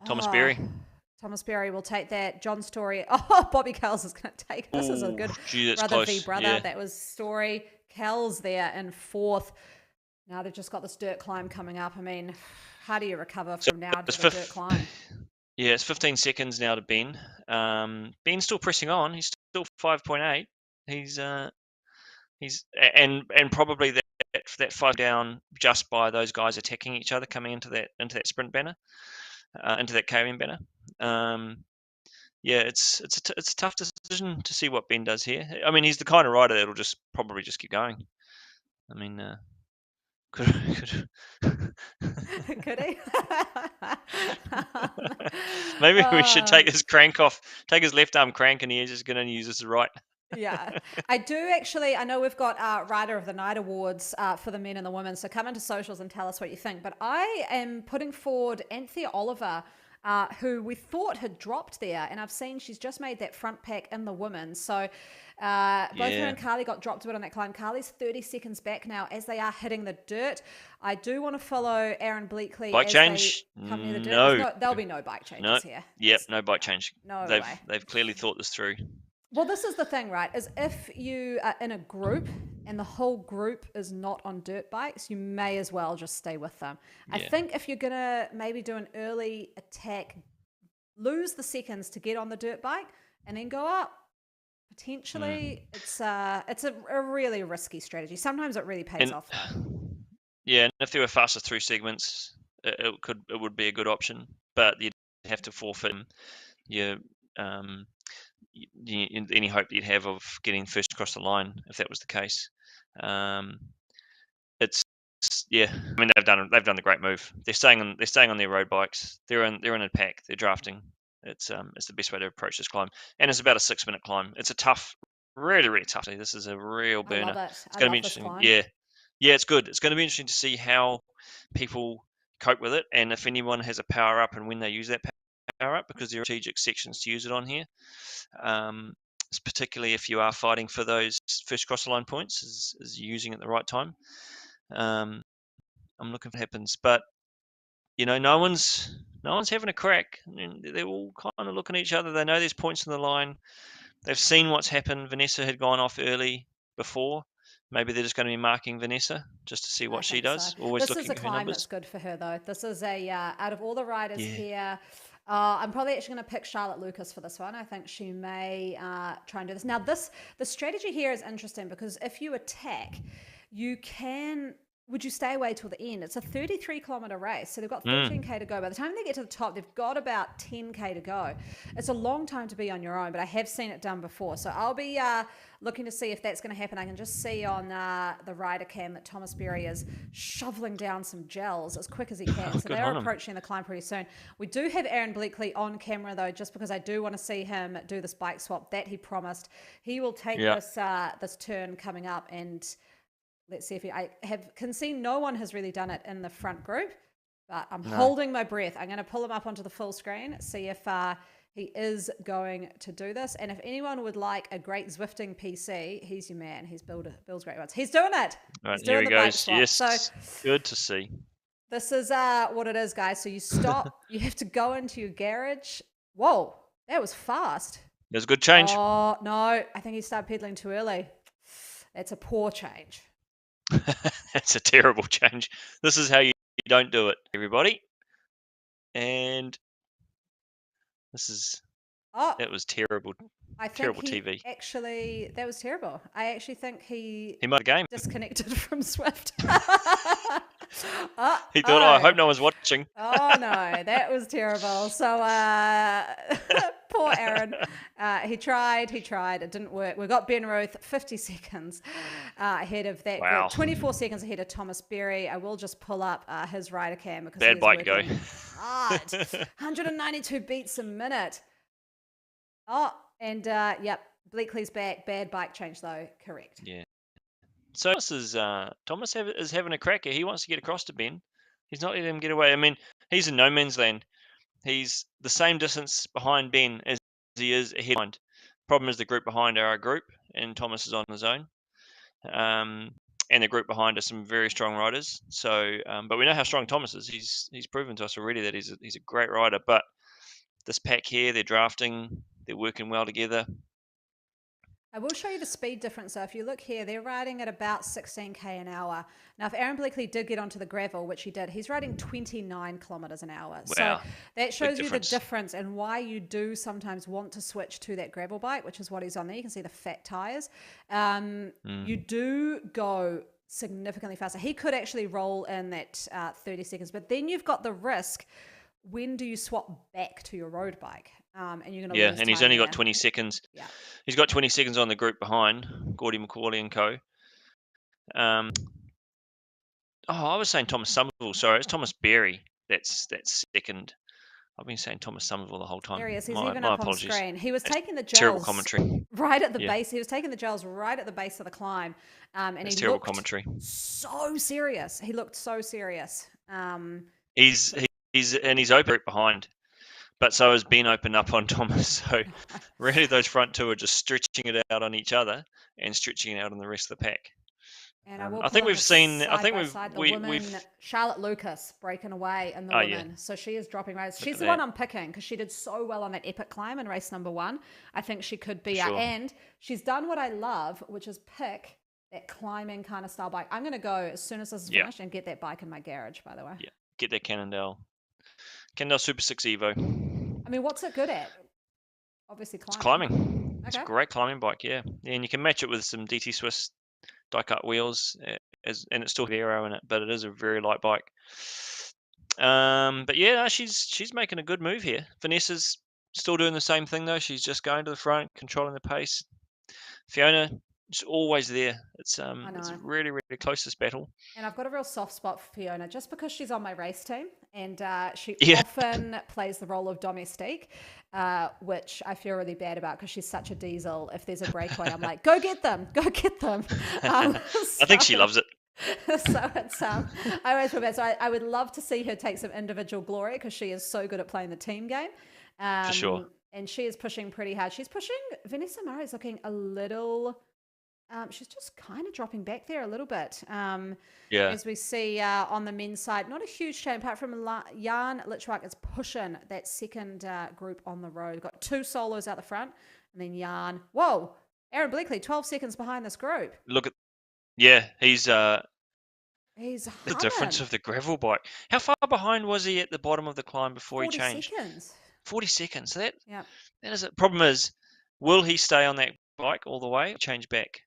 Thomas Oh, Berry. Thomas Berry will take that. John Story. Oh, Bobby Kells is going to take it. This is a Ooh, good gee, that's brother v close. brother. Yeah. That was Story. Kells there in fourth. Now they've just got this dirt climb coming up. I mean, how do you recover So from now it's to the dirt climb? Yeah, it's 15 seconds now to Ben. Ben's still pressing on. He's still 5.8. He's and probably that 5 down just by those guys attacking each other coming into that sprint banner, into that KM banner. Yeah, it's a tough decision to see what Ben does here. I mean, he's the kind of rider that'll probably just keep going. I mean, could Could he? maybe we should Oh, take his crank off, take his left arm crank, and he's just going to use his right. yeah, I do actually. I know we've got Rider of the Night awards for the men and the women. So come into socials and tell us what you think. But I am putting forward Anthea Oliver, who we thought had dropped there, and I've seen she's just made that front pack in the women. So both her Yeah. and Carly got dropped a bit on that climb. Carly's 30 seconds back now as they are hitting the dirt. I do want to follow Aaron Bleakley Bike as change? they come near the dirt. No. There'll be no bike No. changes here. Yep, no bike change. No They've way. they've clearly thought this through. Well, this is the thing, right? Is if you are in a group and the whole group is not on dirt bikes, you may as well just stay with them. I Yeah. think if you're going to maybe do an early attack, lose the seconds to get on the dirt bike and then go up, Potentially, Mm. it's a really risky strategy. Sometimes it really pays And off though. yeah, and if there were faster through segments, it would be a good option, but you'd have to forfeit your um, any hope that you'd have of getting first across the line if that was the case. Um, it's yeah. I mean, they've done the great move. They're staying on their road bikes. They're in a pack. They're drafting. It's the best way to approach this climb, and it's about a 6 minute climb. It's a tough, really really tough. This is a real I love burner. it. It's I going to be love this interesting. climb. Yeah, yeah, it's good. It's going to be interesting to see how people cope with it, and if anyone has a power up and when they use that power up, because there are strategic sections to use it on here. Um, Particularly if you are fighting for those first cross the line points, is using it at the right time. Um, I'm looking for what happens, but no one's having a crack. I mean, they're all kind of looking at each other. They know there's points in the line. They've seen what's happened. Vanessa had gone off early before. Maybe they're just going to be marking Vanessa just to see I what she think so. does. Always This is a looking at her climb that's numbers. good for her, though. This is out of all the riders Yeah. here, I'm probably actually going to pick Charlotte Lucas for this one. I think she may try and do this. Now, the strategy here is interesting because if you attack, you can. Would you stay away till the end? It's a 33-kilometer race, so they've got 13K Mm. to go. By the time they get to the top, they've got about 10K to go. It's a long time to be on your own, but I have seen it done before. So I'll be looking to see if that's going to happen. I can just see on the rider cam that Thomas Berry is shoveling down some gels as quick as he can. So they Good are on him. approaching the climb pretty soon. We do have Aaron Bleakley on camera though, just because I do want to see him do this bike swap that he promised. He will take Yeah. this turn coming up, and let's see if can see no one has really done it in the front group, but I'm No. holding my breath. I'm going to pull him up onto the full screen, see if he is going to do this. And if anyone would like a great Zwifting PC, he's your man. He's builds great ones. He's doing it. All right, He's here doing he the bike goes. swap. So Yes. Good to see. this is what it is, guys. So you stop. You have to go into your garage. Whoa, that was fast. There's a good change. Oh no, I think he started pedaling too early. That's a poor change. That's a terrible change. This is how you don't do it, everybody. And this is Oh, that was terrible, I think terrible he TV. actually, that was terrible. I actually think he He made a game. disconnected from Swift. He thought, "Oh, I Oh, hope no one's watching." oh no, that was terrible. So, poor Aaron. He tried. It didn't work. We got Ben Ruth 50 seconds ahead of that group, Wow, 24 seconds ahead of Thomas Berry. I will just pull up his rider cam because he bad is bike to go. working hard. 192 beats a minute. Oh, and yep, Bleakley's back. Bad bike change though. Correct. Yeah. So Thomas is having a cracker. He wants to get across to Ben. He's not letting him get away. I mean, he's in no man's land. He's the same distance behind Ben as he is ahead behind. Problem is the group behind are our group, and Thomas is on his own. Um, and the group behind are some very strong riders. So, but we know how strong Thomas is. He's proven to us already that he's a great rider. But this pack here, they're drafting, they're working well together. I will show you the speed difference. So if you look here, they're riding at about 16K an hour. Now, if Aaron Bleakley did get onto the gravel, which he did, he's riding 29 kilometers an hour. So Wow, that big shows you the difference. difference and why you do sometimes want to switch to that gravel bike, which is what he's on there. You can see the fat tires. You Mm. do go significantly faster. He could actually roll in that 30 seconds, but then you've got the risk. When do you swap back to your road bike? And you're going to Yeah, lose and he's time only got there. 20 seconds. Yeah. He's got 20 seconds on the group behind Gordy McCauley and co. Um, I was saying Thomas Somerville. Sorry, it's Thomas Berry. That's second. I've been saying Thomas Somerville the whole There he time. is. He's My even my up on apologies. screen. He was That's taking the terrible gels commentary. right at the Yeah, base. He was taking the gels right at the base of the climb, and that's he terrible looked commentary. so serious. He looked so serious. He's So he's open behind, but so has Ben opened up on Thomas. So really, those front two are just stretching it out on each other and stretching it out on the rest of the pack. and I will I pull think in we've the seen. I side think by side the we've. women. Charlotte Lucas breaking away in the Oh yeah, women, so she is dropping races. look She's at the one that I'm picking because she did so well on that epic climb in race number 1. I think she could for be sure. and she's done what I love, which is pick that climbing kind of style bike. I'm going to go as soon as this is Yeah, finished and get that bike in my garage. By the way. yeah. Get that Cannondale Super 6 Evo. I mean, what's it good at? Obviously It's climbing. climbing. It's a Okay. great climbing bike, yeah. And you can match it with some DT Swiss die-cut wheels, and it's still aero in it, but it is a very light bike. But yeah, no, she's making a good move here. Vanessa's still doing the same thing though. She's just going to the front, controlling the pace. Fiona is always there. I It's know. really really close this battle. And I've got a real soft spot for Fiona just because she's on my race team and she Yeah, often plays the role of domestique, which I feel really bad about because she's such a diesel. If there's a breakaway, I'm like, go get them, go get them. Um, I think so, she loves it so it's, I always feel bad. So I would love to see her take some individual glory because she is so good at playing the team game. for sure. And she is pushing pretty hard. She's pushing, Vanessa Murray's looking a little she's just kind of dropping back there a little bit. Yeah, As we see on the men's side, not a huge change apart from Jan Lichwak is pushing that second group on the road. Got two solos out the front, and then Jan. Whoa, Aaron Bleakley, 12 seconds behind this group. look at yeah. He's He's the difference humming. of the gravel bike. How far behind was he at the bottom of the climb before he 40 changed? seconds. 40 seconds. Yeah. That is it. Problem is, will he stay on that bike all the way or change back?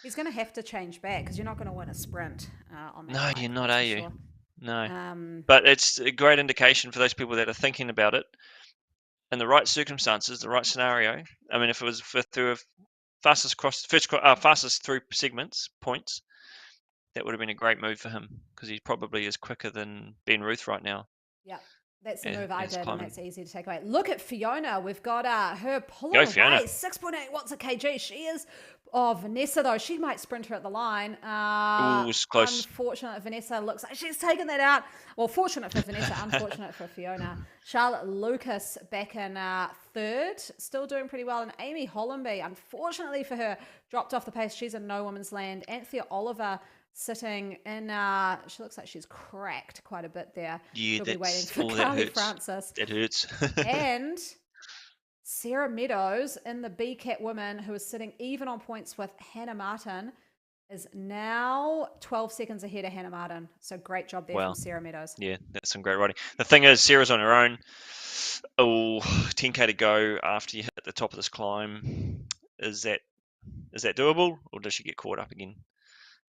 He's going to have to change back because you're not going to win a sprint on that No, you're bike, not, that's are for you? sure. No. Um, But it's a great indication for those people that are thinking about it in the right circumstances, the right scenario. I mean, if it was through a fastest through segments points, that would have been a great move for him because he probably is quicker than Ben Ruth right now Yeah, that's the move I as did, and climbing. that's easy to take away. Look at Fiona. We've got her Go pulling Fiona. away. 6.8 watts a kg. She is. Oh, Vanessa, though, she might sprint her at the line. Ooh, it's close. Unfortunate, Vanessa looks like she's taken that out. Well, fortunate for Vanessa, unfortunate for Fiona. Charlotte Lucas back in third, still doing pretty well. And Amy Hollenby, unfortunately for her, dropped off the pace. She's in no woman's land. Anthea Oliver sitting in she looks like she's cracked quite a bit there. Yeah, She'll be waiting that's for all that Carly hurts. Francis. That hurts. And Sarah Meadows in the B Cat women, who is sitting even on points with Hannah Martin, is now 12 seconds ahead of Hannah Martin. So great job there from Wow. Sarah Meadows. Yeah, that's some great riding. The thing is, Sarah's on her own. Oh, 10k to go after you hit the top of this climb. Is that doable, or does she get caught up again?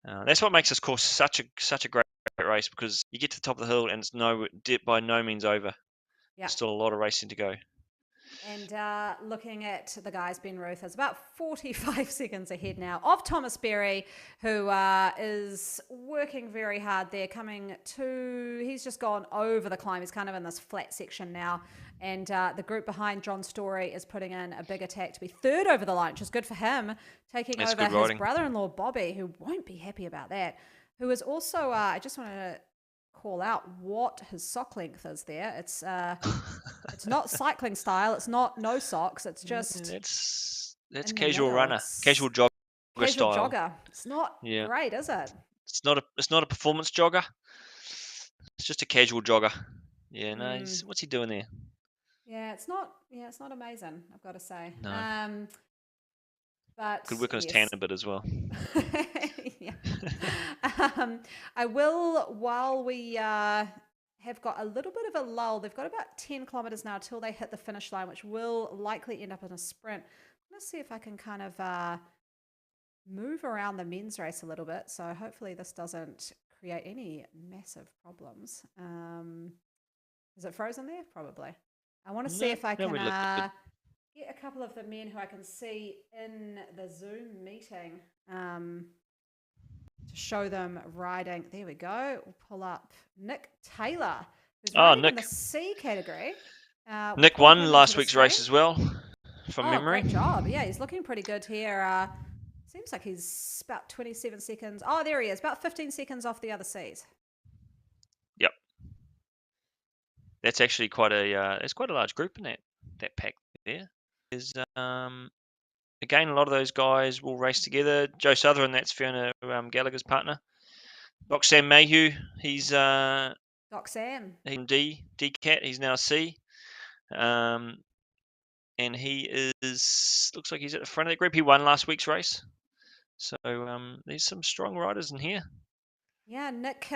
That's what makes this course such a great race because you get to the top of the hill and it's by no means over. Yeah. Still a lot of racing to go. And looking at the guys, Ben Ruth is about 45 seconds ahead now of Thomas Berry, who is working very hard there. He's just gone over the climb. He's kind of in this flat section now. And the group behind John Story is putting in a big attack to be third over the line, which is good for him, taking That's over good his riding. brother-in-law, Bobby, who won't be happy about that, who is also, I just want to call out what his sock length is there. It's not cycling style. It's not no socks. It's just That's in the casual middle. runner, It's casual jogger casual style. jogger. It's not Yeah, great, is it? it's not a performance jogger. It's just a casual jogger. Yeah, no. Mm, What's he doing there? yeah, it's not. Yeah, it's not amazing. I've got to say. No, could But work on his tan yes. a bit as well. Yeah. I will, while we have got a little bit of a lull, they've got about 10 kilometers now till they hit the finish line, which will likely end up in a sprint. I'm going to see if I can kind of move around the men's race a little bit. So hopefully this doesn't create any massive problems. Is it frozen there? Probably. I want to see No, if I no, can we look good. get a couple of the men who I can see in the Zoom meeting to show them riding. There we go. We'll pull up Nick Taylor, who's Oh, riding in the Nick. C category. We'll Nick pull won him into last the week's screen. race as well, from Oh, memory. great job. Yeah, he's looking pretty good here. Seems like he's about 27 seconds. Oh, there he is. About 15 seconds off the other C's. Yep, that's actually quite a large group in that pack there. Is again, a lot of those guys will race together. Joe Sutherland, that's Fiona Gallagher's partner. Roxanne Mayhew, he's Doc Sam. in D cat. He's now C, um, and he looks like he's at the front of the group. He won last week's race, so there's some strong riders in here. Yeah, Nick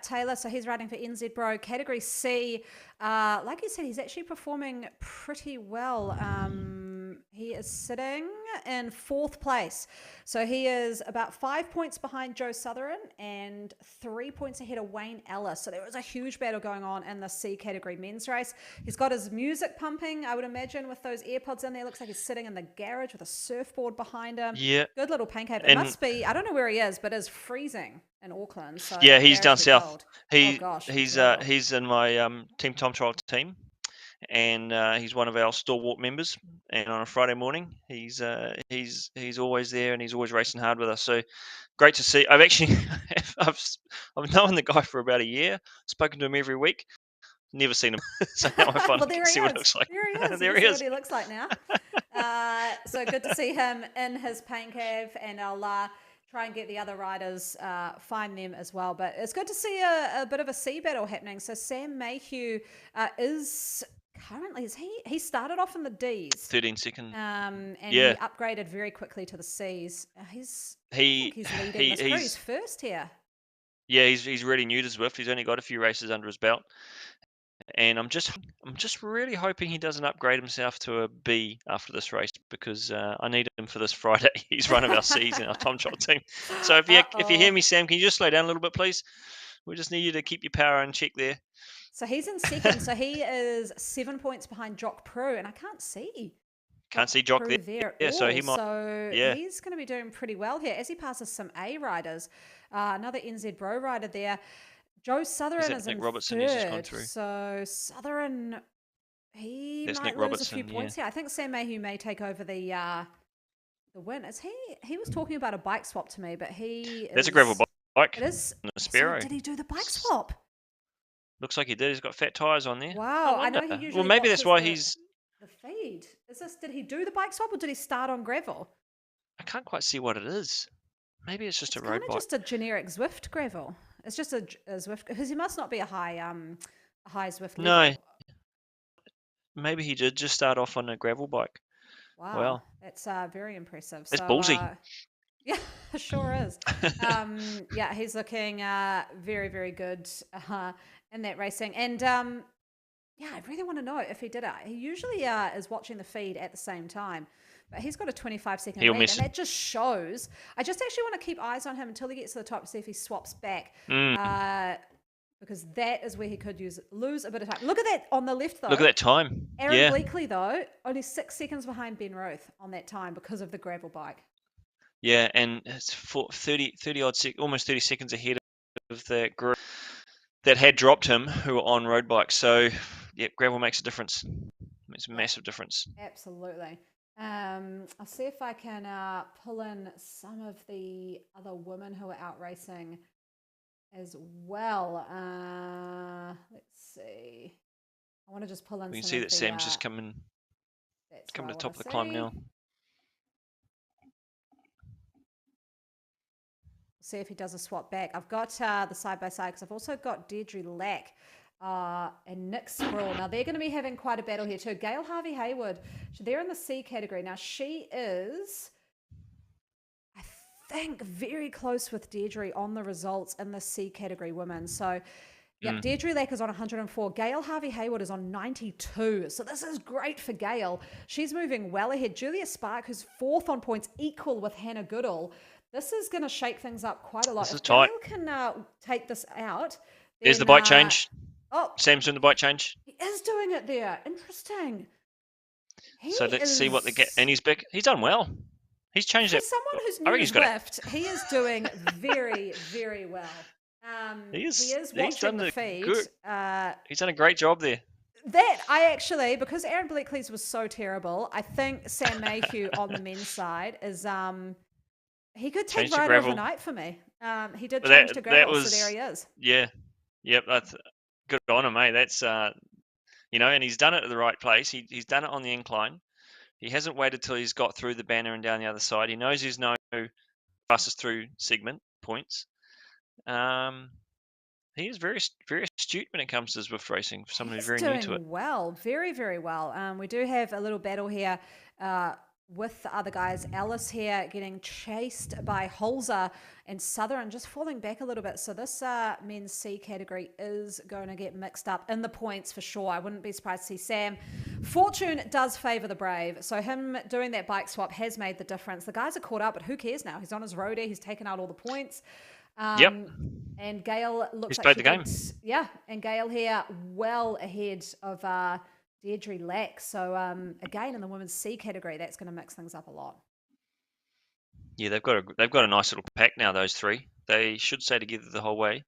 Taylor. So he's riding for NZ Bro category C. Like you said, he's actually performing pretty well. He is sitting in fourth place. So he is about 5 points behind Joe Sutherland and 3 points ahead of Wayne Ellis. So there was a huge battle going on in the C category men's race. He's got his music pumping, I would imagine, with those AirPods in there. Looks like he's sitting in the garage with a surfboard behind him. Yeah, Good little pancake. It and must be, I don't know where he is, but it's freezing in Auckland. So yeah, that he's garage down will be south. cold. Oh He gosh, he's terrible. he's in my team time trial team, and he's one of our stalwart members. And on a Friday morning, he's always there, and he's always racing hard with us. So great to see. I've actually I've known the guy for about a year, spoken to him every week, never seen him. So now I Well, finally get there to he see what it is. looks like. There he is. You There can he see what is. he looks like now. So good to see him in his pain cave, and I'll try and get the other riders, find them as well. But it's good to see a bit of a sea battle happening. So Sam Mayhew is currently, he started off in the D's, 13 second. and he Yeah, upgraded very quickly to the C's. I think he he's leading he this crew. He's he's first here. yeah he's really new to Zwift. He's only got a few races under his belt, and I'm just really hoping he doesn't upgrade himself to a B after this race because I need him for this Friday. He's one of our C's in our Tom Trot team. So if you hear Uh-oh. me, Sam, can you just slow down a little bit, please? We just need you to keep your power in check there. So he's in second. So he is 7 points behind Jock Prue, and I can't see Can't Jock see Jock there. Prue there at Yeah, so he all. might. So Yeah, he's going to be doing pretty well here as he passes some A riders. Another NZ Bro rider there. Joe is Southern that is Nick in Robertson? He's just gone third. through. So Southern, he That's Nick might lose a few Robertson. Yeah, points here. I think Sam Mayhew may take over the win. Is he? He was talking about a bike swap to me, but he that's a gravel is. bike It is. and a So Sparrow. did he do the bike S- swap? Looks like he did. He's got fat tires on there. I Wow, I wonder. know he Well, usually maybe that's watches why he's. the feed. Is this, did he do the bike swap or did he start on gravel? I can't quite see what it is. Maybe it's just It's a kind road of bike. just a generic Zwift gravel. It's just a Zwift because he must not be a high Zwift No, level. maybe he did just start off on a gravel bike. Wow, Wow, that's very impressive. that's So ballsy. yeah, sure is. Yeah, he's looking very very good in that racing. And yeah, I really want to know if he did it. He usually is watching the feed at the same time, but he's got a 25-second He'll lead, miss and it. that just shows. I just actually want to keep eyes on him until he gets to the top to see if he swaps back, Mm, uh, because that is where he could lose a bit of time. Look at that on the left, look at though. that time. Aaron Yeah, Bleakley, though, only 6 seconds behind Ben Roth on that time because of the gravel bike. yeah, and it's for 30 odd almost 30 seconds ahead of that group that had dropped him who were on road bikes. So, yeah, gravel makes a difference. Makes a Yeah, massive difference. absolutely. I'll see if I can pull in some of the other women who are out racing as well. Let's see. I want to just pull in We can some see of that the. Sam's just That's what coming I to the want top to of the climb see. now. See if he does a swap back. I've got the side by side because I've also got Deirdre Lack and Nick Sproul. Now they're going to be having quite a battle here too. Gail Harvey Hayward, so they're in the C category. Now she is, I think, very close with Deirdre on the results in the C category women. So yep, Mm. Deirdre Lack is on 104. Gail Harvey Hayward is on 92. So this is great for Gail. She's moving well ahead. Julia Spark, who's fourth on points, equal with Hannah Goodall. This is going to shake things up quite a lot. This is If tight. Gail can take this out, There's the then bike change. oh, Sam's doing the bike change. he is doing it there. Interesting. He So let's see what they get. is, And he's back. He's done well. He's changed for it. someone who's I new reckon to he's got it. Zwift, he is doing very, very well. He is He's watching done the the feed. good. He's done a great job there. That I actually, because Aaron Bleakley's was so terrible, I think Sam Mayhew on the men's side is he could take Changed to rider of the gravel. night for me. He did But change to that gravel, so there was he is. yeah. Yep, that's good on him, mate. That's and he's done it at the right place. He's done it on the incline. He hasn't waited till he's got through the banner and down the other side. He knows he's no fastest through segment points. Um, he is very astute when it comes to Zwift racing for someone who's He's very new to it. doing well, very, very well. We do have a little battle here. with the other guys. Ellis here getting chased by Holzer and Southern just falling back a little bit. So this men's C category is going to get mixed up in the points for sure. I wouldn't be surprised to see Sam. Fortune does favour the brave. So him doing that bike swap has made the difference. The guys are caught up, but who cares now? He's on his roadie. He's taken out all the points. Yep, Um, and Gail looks he's like played she the game. did, yeah. And Gail here well ahead of Deirdre Lack. So again, in the women's C category, that's going to mix things up a lot. Yeah, they've got a nice little pack now. Those three, they should stay together the whole way.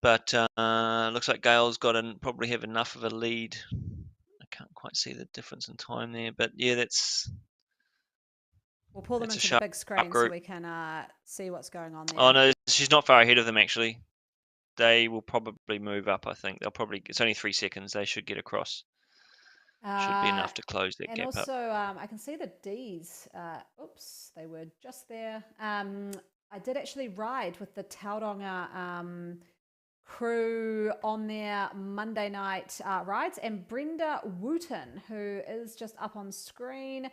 But looks like Gail's probably have enough of a lead. I can't quite see the difference in time there, but yeah, We'll pull them that's a into the sharp big screen so group. we can see what's going on Oh there. no, she's not far ahead of them actually. They will probably move up. I think it's only 3 seconds. They should get across. Should be Uh, enough to close that and gap up. also, I can see the D's. Oops, they were just there. I did actually ride with the Tauranga crew on their Monday night rides, and Brenda Wooten, who is just up on screen,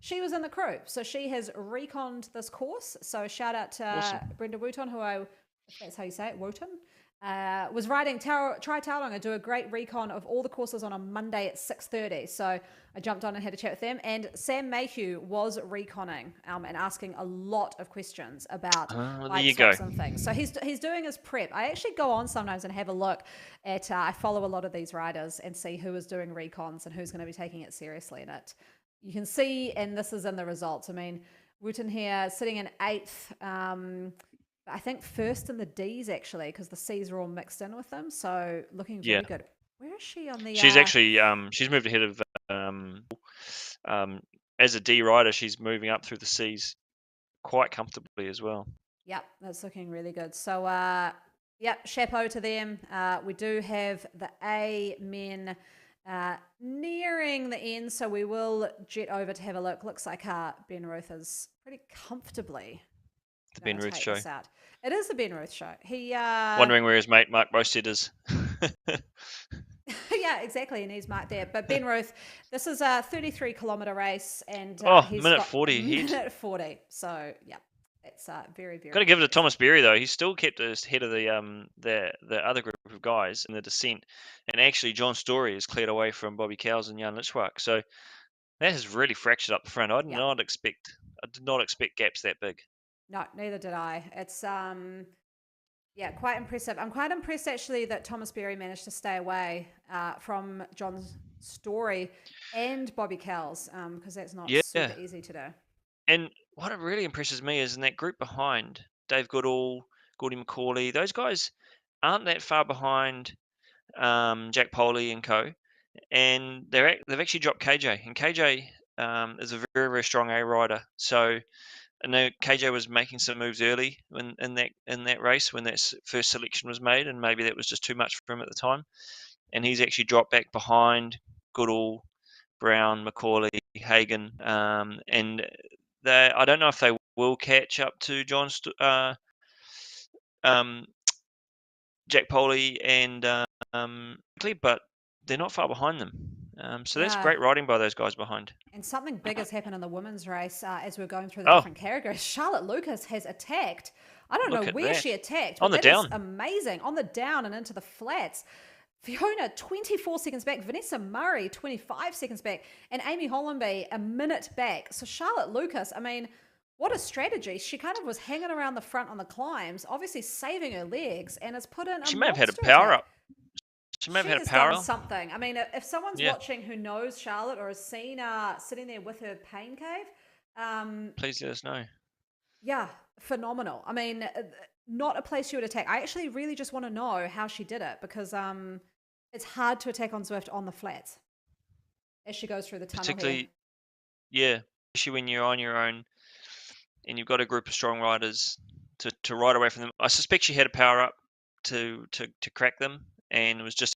she was in the crew. So she has reconned this course. So shout out to Awesome. Brenda Wooten, if that's how you say it, Wooten. Was riding Tri Tauranga, do a great recon of all the courses on a Monday at 6:30. So I jumped on and had a chat with them. And Sam Mayhew was reconning and asking a lot of questions about Well, there bike you go. swaps and things. So he's doing his prep. I actually go on sometimes and have a look at. I follow a lot of these riders and see who is doing recons and who's going to be taking it seriously in it. You can see, and this is in the results. I mean, Wooten here sitting in eighth. I think first in the D's actually, because the C's are all mixed in with them. So looking Yeah, really good. Where is she on the? she's actually she's moved ahead of um, as a D rider. She's moving up through the C's quite comfortably as well. Yep, that's looking really good. So, yep, chapeau to them. We do have the A men nearing the end, so we will jet over to have a look. Looks like Ben Ruth is pretty comfortably The going Ben to Ruth take show. this out. It is the Ben Ruth show. He, Wondering where his mate Mark Boasted is. yeah, exactly, and he's marked there. But Ben Ruth, this is a 33-kilometer race, and Oh, he's minute got a 40 ahead. minute 40. So, yeah, it's very, Got to very give it to impressive. Thomas Berry though. He still kept us ahead of the other group of guys in the descent, and actually John Story has cleared away from Bobby Cowles and Jan Lichwak. So that has really fractured up the front. Yeah, I did not expect gaps that big. no, neither did I. It's yeah, quite impressive. I'm quite impressed actually that Thomas Berry managed to stay away from John's Story and Bobby Cowles because that's not super Yeah, easy to do. and what it really impresses me is in that group behind Dave Goodall, Gordy McCauley. Those guys aren't that far behind Jack Poley and co. And they've actually dropped KJ, and KJ is a very very strong A rider. So I know KJ was making some moves early in that race when that first selection was made, and maybe that was just too much for him at the time. And he's actually dropped back behind Goodall, Brown, Macaulay, Hagen, and I don't know if they will catch up to um, Jack Poley and but they're not far behind them. So that's Yeah, great riding by those guys behind. and something big has happened in the women's race as we're going through the Oh, different categories. Charlotte Lucas has attacked. I don't know look at where that she attacked, on but the that is down. amazing. On the down and into the flats. Fiona, 24 seconds back. Vanessa Murray, 25 seconds back. And Amy Hollenby, a minute back. So Charlotte Lucas, I mean, what a strategy. She kind of was hanging around the front on the climbs, obviously saving her legs, and has put in a She may have had a monster power attack. up. She may have She had a has power done up. something. I mean, if someone's Yeah, watching who knows Charlotte or has seen her sitting there with her pain cave, um, please let us know. yeah, phenomenal. I mean, not a place you would attack. I actually really just want to know how she did it because it's hard to attack on Zwift on the flats as she goes through the tunnel here. Particularly, yeah, especially when you're on your own and you've got a group of strong riders to ride away from them. I suspect she had a power up to crack them, and it was just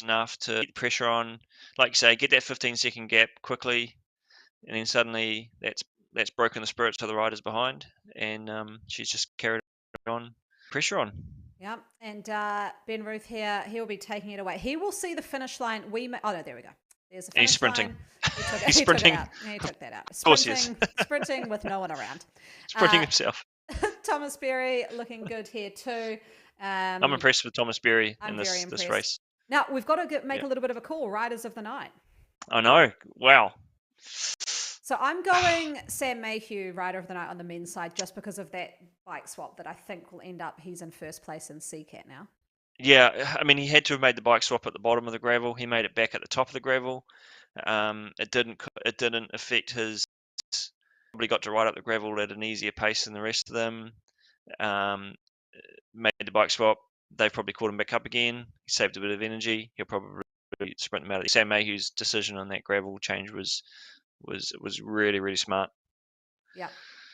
enough to get pressure on, like you say, get that 15-second gap quickly, and then suddenly that's broken the spirits of the riders behind, and she's just carried on, pressure on. Yeah, and Ben Ruth here, he'll be taking it away. He will see the finish line. Oh no, there we go. There's the And he's finish sprinting. line. He took it. He's He took it sprinting. out. He took that out. Of course he is. Sprinting with no one around. Sprinting Uh, himself. Thomas Berry looking good here too. I'm Um, impressed with Thomas Berry I'm in very this impressed. race. Now we've got to make Yeah. a little bit of a call. Riders of the night. I know. Wow. So I'm going Sam Mayhew, rider of the night on the men's side, just because of that bike swap that I think will end up. He's in first place in CCAT now. Yeah, I mean, he had to have made the bike swap at the bottom of the gravel. He made it back at the top of the gravel. It didn't affect his. Probably got to ride up the gravel at an easier pace than the rest of them. Um, Made the bike swap. They've probably caught him back up again. He saved a bit of energy. He'll probably sprint them out. Sam Mayhew's decision on that gravel change was really really smart. Yep.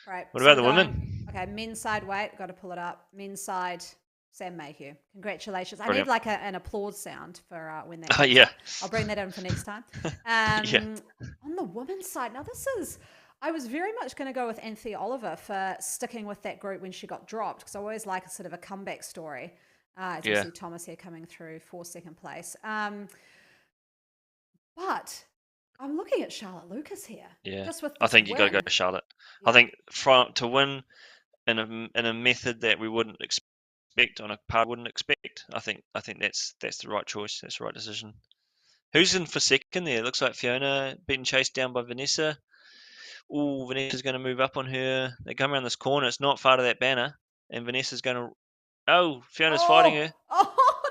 Right. What So about we're the going, women? okay, men's side, wait, got to pull it up. Men's side, Sam Mayhew. Congratulations. I need Brilliant. like an applause sound for when that Oh comes yeah, up. I'll bring that in for next time. yeah, On the women's side, now I was very much going to go with Anthea Oliver for sticking with that group when she got dropped, because I always like a sort of a comeback story. As we yeah, see Thomas here coming through for second place. But I'm looking at Charlotte Lucas here, yeah. just with I this think you got to go win. to Charlotte. I Yeah. think to win in a method that we wouldn't expect on a part wouldn't expect. I think that's the right choice. That's the right decision. Who's in for second there? Looks like Fiona being chased down by Vanessa. Oh, Vanessa's going to move up on her. They come around this corner. It's not far to that banner, and Vanessa's going to. Oh, Fiona's fighting Oh, her.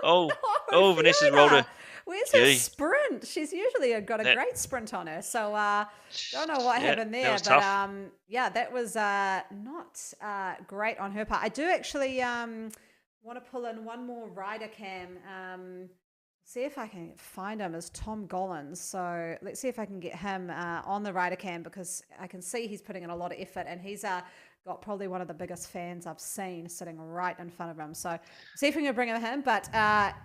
oh Oh, no, oh, Vanessa's rolled her. Fiona. Where's her Gee, sprint? She's usually got a that great sprint on her. So don't know what yeah, happened that there, was but tough. yeah, that was not great on her part. I do actually want to pull in one more rider cam. See if I can find him as Tom Gollins. So let's see if I can get him on the rider cam, because I can see he's putting in a lot of effort, and he's got probably one of the biggest fans I've seen sitting right in front of him. So see if we can bring him. But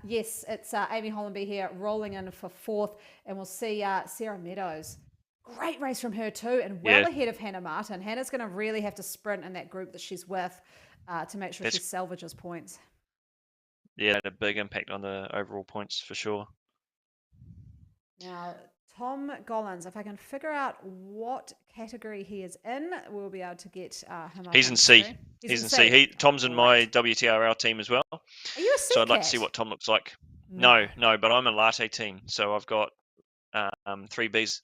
yes, it's Amy Hollenby here rolling in for fourth, and we'll see Sarah Meadows. Great race from her too, and well Yeah, ahead of Hannah Martin. Hannah's going to really have to sprint in that group that she's with to make sure she that's salvages points. yeah, had a big impact on the overall points for sure. Now, Tom Gollins, if I can figure out what category he is in, we'll be able to get him up He's on in the C. screen. He's He's in in C. C. Tom's in my Great. WTRL team as well. Are you a So C I'd like to see cat? what Tom looks like. No. No, but I'm a latte team, so I've got three Bs.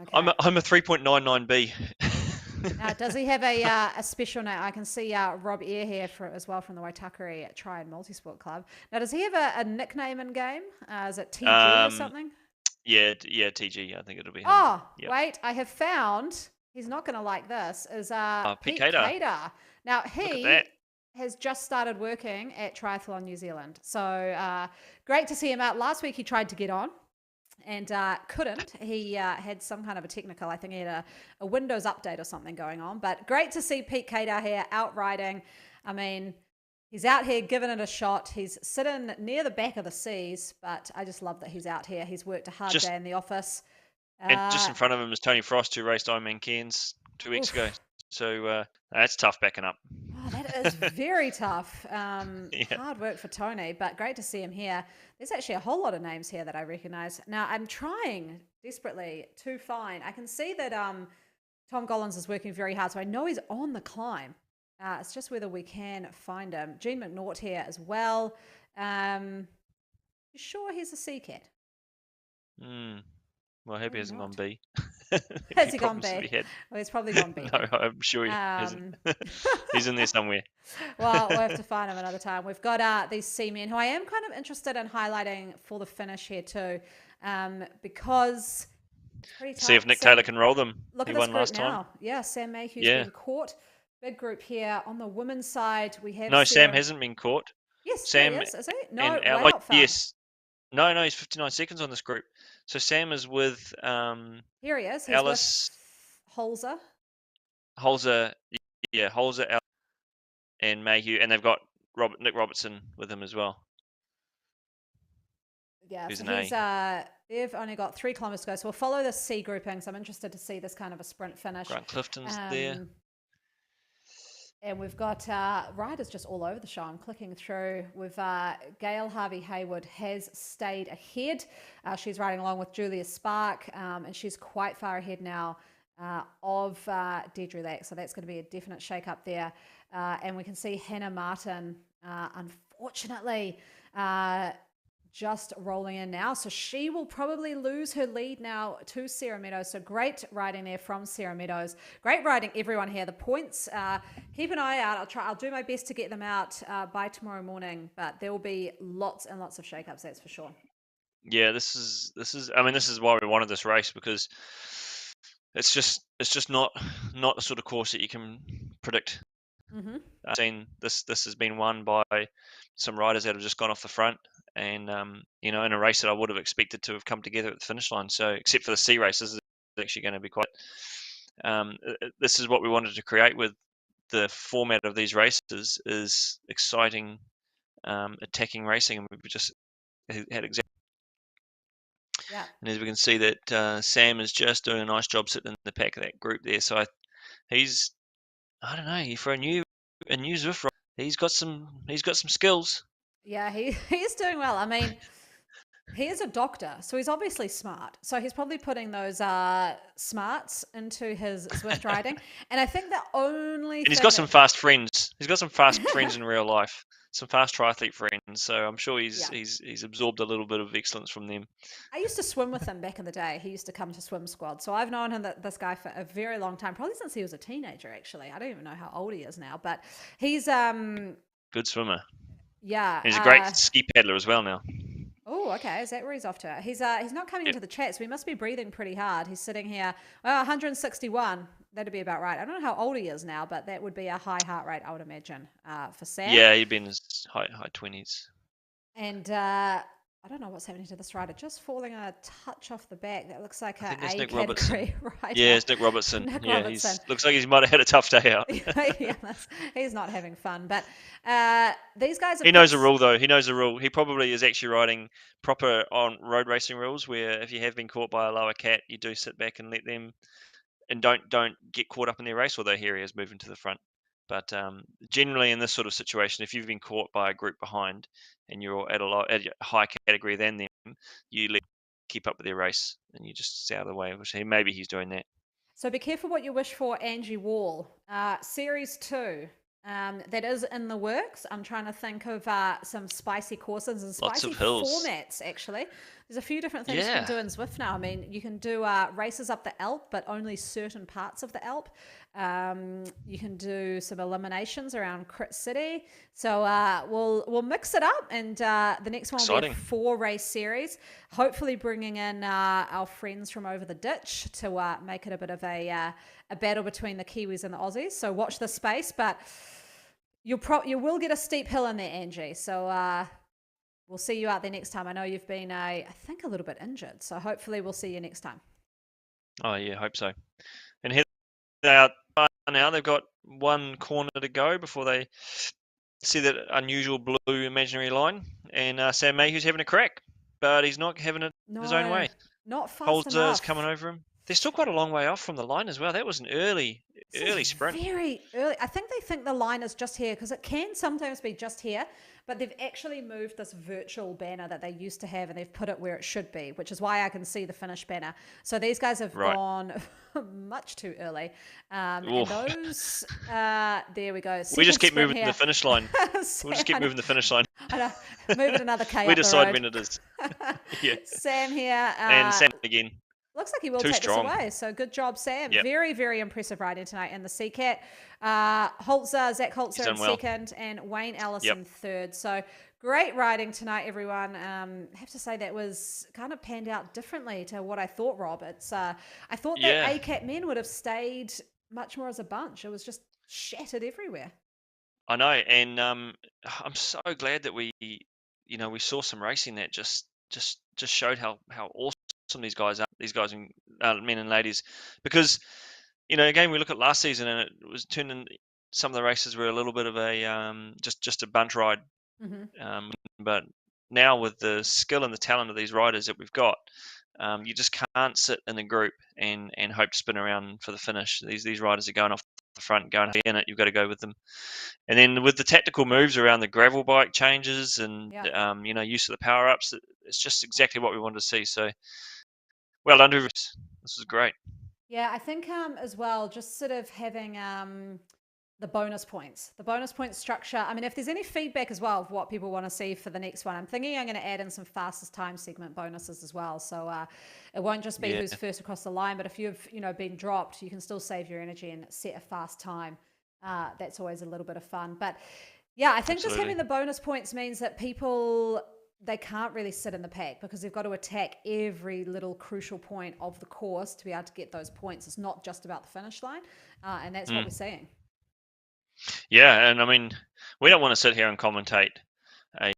Okay. I'm a 3.99B. Now, does he have a special name? I can see Rob Eyre here as well from the Waitakere Triad Multisport Club. Now, does he have a nickname in game? Is it TG or um, something? yeah, TG. I think it'll be him. Oh, Yep. wait, I have found, he's not going to like this, is Pete Pete Cater. Cater. Now, Look at that. he has just started working at Triathlon New Zealand. So great to see him out. Last week he tried to get on and couldn't. He had some kind of a technical, I think he had a Windows update or something going on. But great to see Pete Cater here out riding. I mean, he's out here giving it a shot. He's sitting near the back of the seas, but I just love that he's out here. He's worked a hard Just day in the office. and just Uh, in front of him is Tony Frost, who raced Ironman Cairns 2 weeks ago. oof. So that's tough backing up. Oh, that is very tough. Yeah. Hard work for Tony, but great to see him here. There's actually a whole lot of names here that I recognize. Now, I'm trying desperately to find. I can see that Tom Gollins is working very hard, so I know he's on the climb. It's just whether we can find him. Gene McNaught here as well. You sure he's a sea cat? Mm. Well, I hope he Maybe hasn't gone not. B. Has Any he gone problems that B? he had? Well, he's probably gone B No, then. I'm sure he hasn't. Um, He's in there somewhere. well, we'll have to find him another time. We've got these seamen who I am kind of interested in highlighting for the finish here too, because it's pretty See if tight. Nick Taylor can roll them. Look He at this won group last time. now. Yeah, Sam Mayhew's Yeah. been caught. Big group here on the women's side. We have No, Sam Sarah. hasn't been caught. Yes, yeah, he Sam is. Is he? No, and way oh out front. yes, no, he's 59 seconds on this group. So Sam is with Here he is. He's with Alice Holzer. Holzer, yeah, Holzer, Alice, and Mayhew, and they've got Nick Robertson with him as well, Yeah, who's so an A. they've only got 3 kilometers to go. So we'll follow the C grouping. So I'm interested to see this kind of a sprint finish. Grant Clifton's there. Um, And we've got riders just all over the show. I'm clicking through. We've Gail Harvey Hayward has stayed ahead. She's riding along with Julia Spark, and she's quite far ahead now of Deirdre Lack. So that's going to be a definite shake up there. And we can see Hannah Martin, unfortunately, just rolling in now. So she will probably lose her lead now to Sarah Meadows. So great riding there from Sarah Meadows. Great riding, everyone here. The points, keep an eye out. I'll do my best to get them out by tomorrow morning, but there will be lots and lots of shakeups, that's for sure. Yeah, this is. I mean, this is why we wanted this race, because it's just not the sort of course that you can predict. Mm-hmm. I've seen this has been won by some riders that have just gone off the front, and in a race that I would have expected to have come together at the finish line. So, except for the C race, this is actually going to be quite. This is what we wanted to create with the format of these races, is exciting, attacking racing, and we've just had exactly. Yeah. And as we can see that Sam is just doing a nice job sitting in the pack of that group there. So he's, I don't know, for a new Zwift rider, he's got some skills. Yeah, he's doing well. I mean, he is a doctor, so he's obviously smart. So he's probably putting those smarts into his Zwift riding. And I think the only And he's thing got some that fast friends. He's got some fast friends in real life, some fast triathlete friends. So I'm sure yeah. he's absorbed a little bit of excellence from them. I used to swim with him back in the day. He used to come to swim squad. So I've known this guy for a very long time, probably since he was a teenager, actually. I don't even know how old he is now, but he's, Good swimmer. yeah. He's a great ski paddler as well now. Oh, okay. Is that where he's off to? He's not coming Yep. into the chat, so he must be breathing pretty hard. He's sitting here, 161. That'd be about right. I don't know how old he is now, but that would be a high heart rate, I would imagine, for Sam. Yeah, he'd been in his high 20s. And I don't know what's happening to this rider. Just falling a touch off the back. That looks like I a think that's A Nick Robertson. category rider. Yeah, it's Nick Robertson. Nick Yeah, Robertson. looks like he might have had a tough day out. Yeah, he's not having fun. But these guys have He knows picked. the rule, though. He knows the rule. He probably is actually riding proper on road racing rules, where if you have been caught by a lower cat, you do sit back and let them, and don't get caught up in their race. Although here he is moving to the front. But generally, in this sort of situation, if you've been caught by a group behind and you're at a higher category than them, you keep up with their race and you just stay out of the way. Which maybe he's doing that. So be careful what you wish for, Angie Wall. Series 2. That is in the works. I'm trying to think of some spicy courses and Lots spicy of hills. formats, actually. There's a few different things you can Yeah. do in Zwift now. I mean, you can do races up the Alp, but only certain parts of the Alp. You can do some eliminations around Crit City. So we'll mix it up, and the next one will be a Exciting. 4-race series. Hopefully, bringing in our friends from over the ditch to make it a bit of a battle between the Kiwis and the Aussies. So watch this space, but you will get a steep hill in there, Angie. So we'll see you out there next time. I know you've been, I think, a little bit injured. So hopefully we'll see you next time. Oh yeah, hope so. And here they are now. They've got one corner to go before they see that unusual blue imaginary line. And Sam Mayhew's having a crack, but he's not having it his own No, way. not fast Holzer is coming enough. over him. They're still quite a long way off from the line as well. That was an early This is sprint. very early. I think they think the line is just here because it can sometimes be just here, but they've actually moved this virtual banner that they used to have and they've put it where it should be, which is why I can see the finish banner. So these guys have Right. gone much too early. And Oof. those, there we go. We just Second keep sprint moving here. the finish line. We'll Sam, just keep moving the finish line. I know, move it another K We up the decide road. when it is. Yeah. Sam here. And Sam again. Looks like he will Too take strong. this away. So good job, Sam. Yep. Very, very impressive riding tonight in the Seacat. Zach Holzer in done well. second and Wayne Ellis Yep. in third. So great riding tonight, everyone. I have to say that was kind of panned out differently to what I thought, Rob. I thought Yeah. that ACAT men would have stayed much more as a bunch. It was just shattered everywhere. I know, and I'm so glad that we saw some racing that just showed how awesome these guys are, men and ladies, because again, we look at last season and it was turning. Some of the races were a little bit of a just a bunch ride, Mm-hmm. but now with the skill and the talent of these riders that we've got, you just can't sit in a group and hope to spin around for the finish. These riders are going off the front going in it, you've got to go with them. And then with the tactical moves around the gravel bike changes and Yeah. use of the power ups, it's just exactly what we wanted to see. So well done to this. This is great. Yeah, I think as well, just sort of having the bonus points, the bonus point structure. I mean, if there's any feedback as well of what people want to see for the next one, I'm thinking I'm going to add in some fastest time segment bonuses as well. So it won't just be Yeah, who's first across the line, but if you've been dropped, you can still save your energy and set a fast time. That's always a little bit of fun. But yeah, I think just absolutely. having the bonus points means that people they can't really sit in the pack because they've got to attack every little crucial point of the course to be able to get those points. It's not just about the finish line, and that's what we're Mm. seeing. Yeah, and I mean, we don't want to sit here and commentate a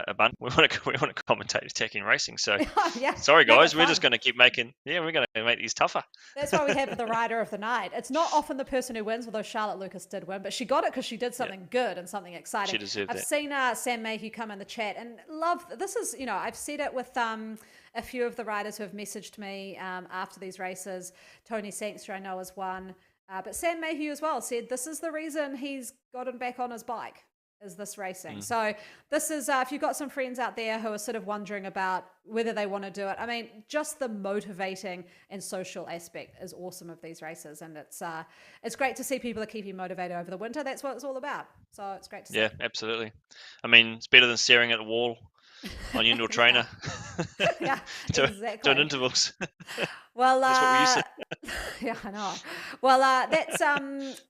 a bunch. We want to commentate attacking racing. So Yeah, sorry make it guys, we're just fun. going to keep making. Yeah, we're going to make these tougher. That's why we have the rider of the night. It's not often the person who wins, although Charlotte Lucas did win, but she got it because she did Yeah, something good and something exciting. she deserved I've that. seen Sam Mayhew come in the chat and love this. Is I've said it with a few of the riders who have messaged me after these races. Tony Sangster, I know, has won, but Sam Mayhew as well said this is the reason he's gotten back on his bike. Is this racing? Mm. So this is if you've got some friends out there who are sort of wondering about whether they want to do it. I mean, just the motivating and social aspect is awesome of these races, and it's great to see people are keeping motivated over the winter. That's what it's all about. So it's great to see. Yeah, absolutely. I mean, it's better than staring at the wall on your indoor Yeah, trainer yeah, to doing exactly. intervals. Well, That's what we used to. yeah, I know. Well, that's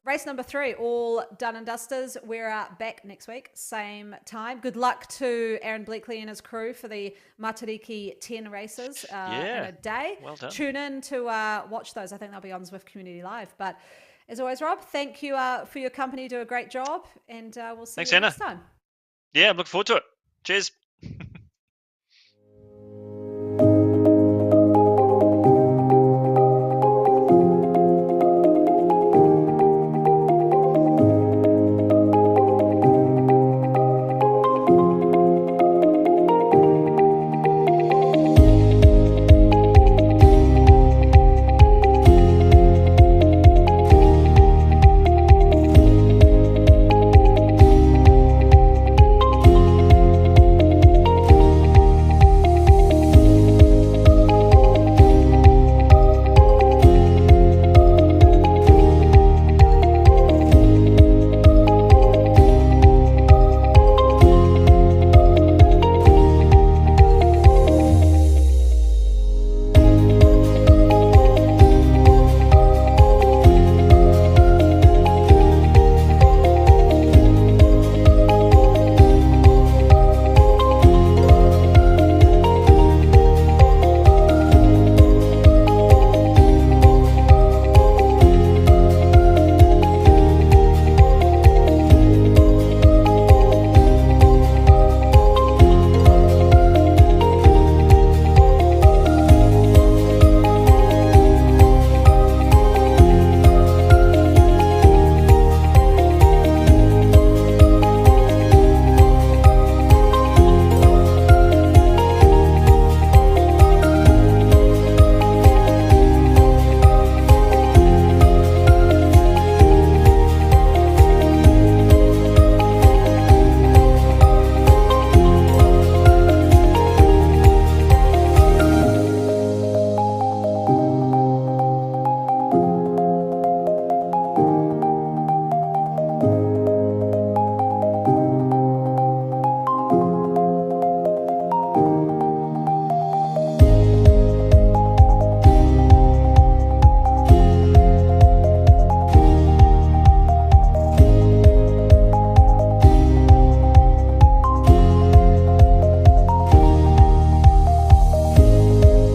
race number 3, all done and dusters. We're back next week, same time. Good luck to Aaron Bleakley and his crew for the Matariki 10 races in Yeah, a day. well done. Tune in to watch those. I think they'll be on Zwift Community Live. But as always, Rob, thank you for your company. Do a great job, and we'll see Thanks, you Anna. next time. Yeah, I'm looking forward to it. Cheers.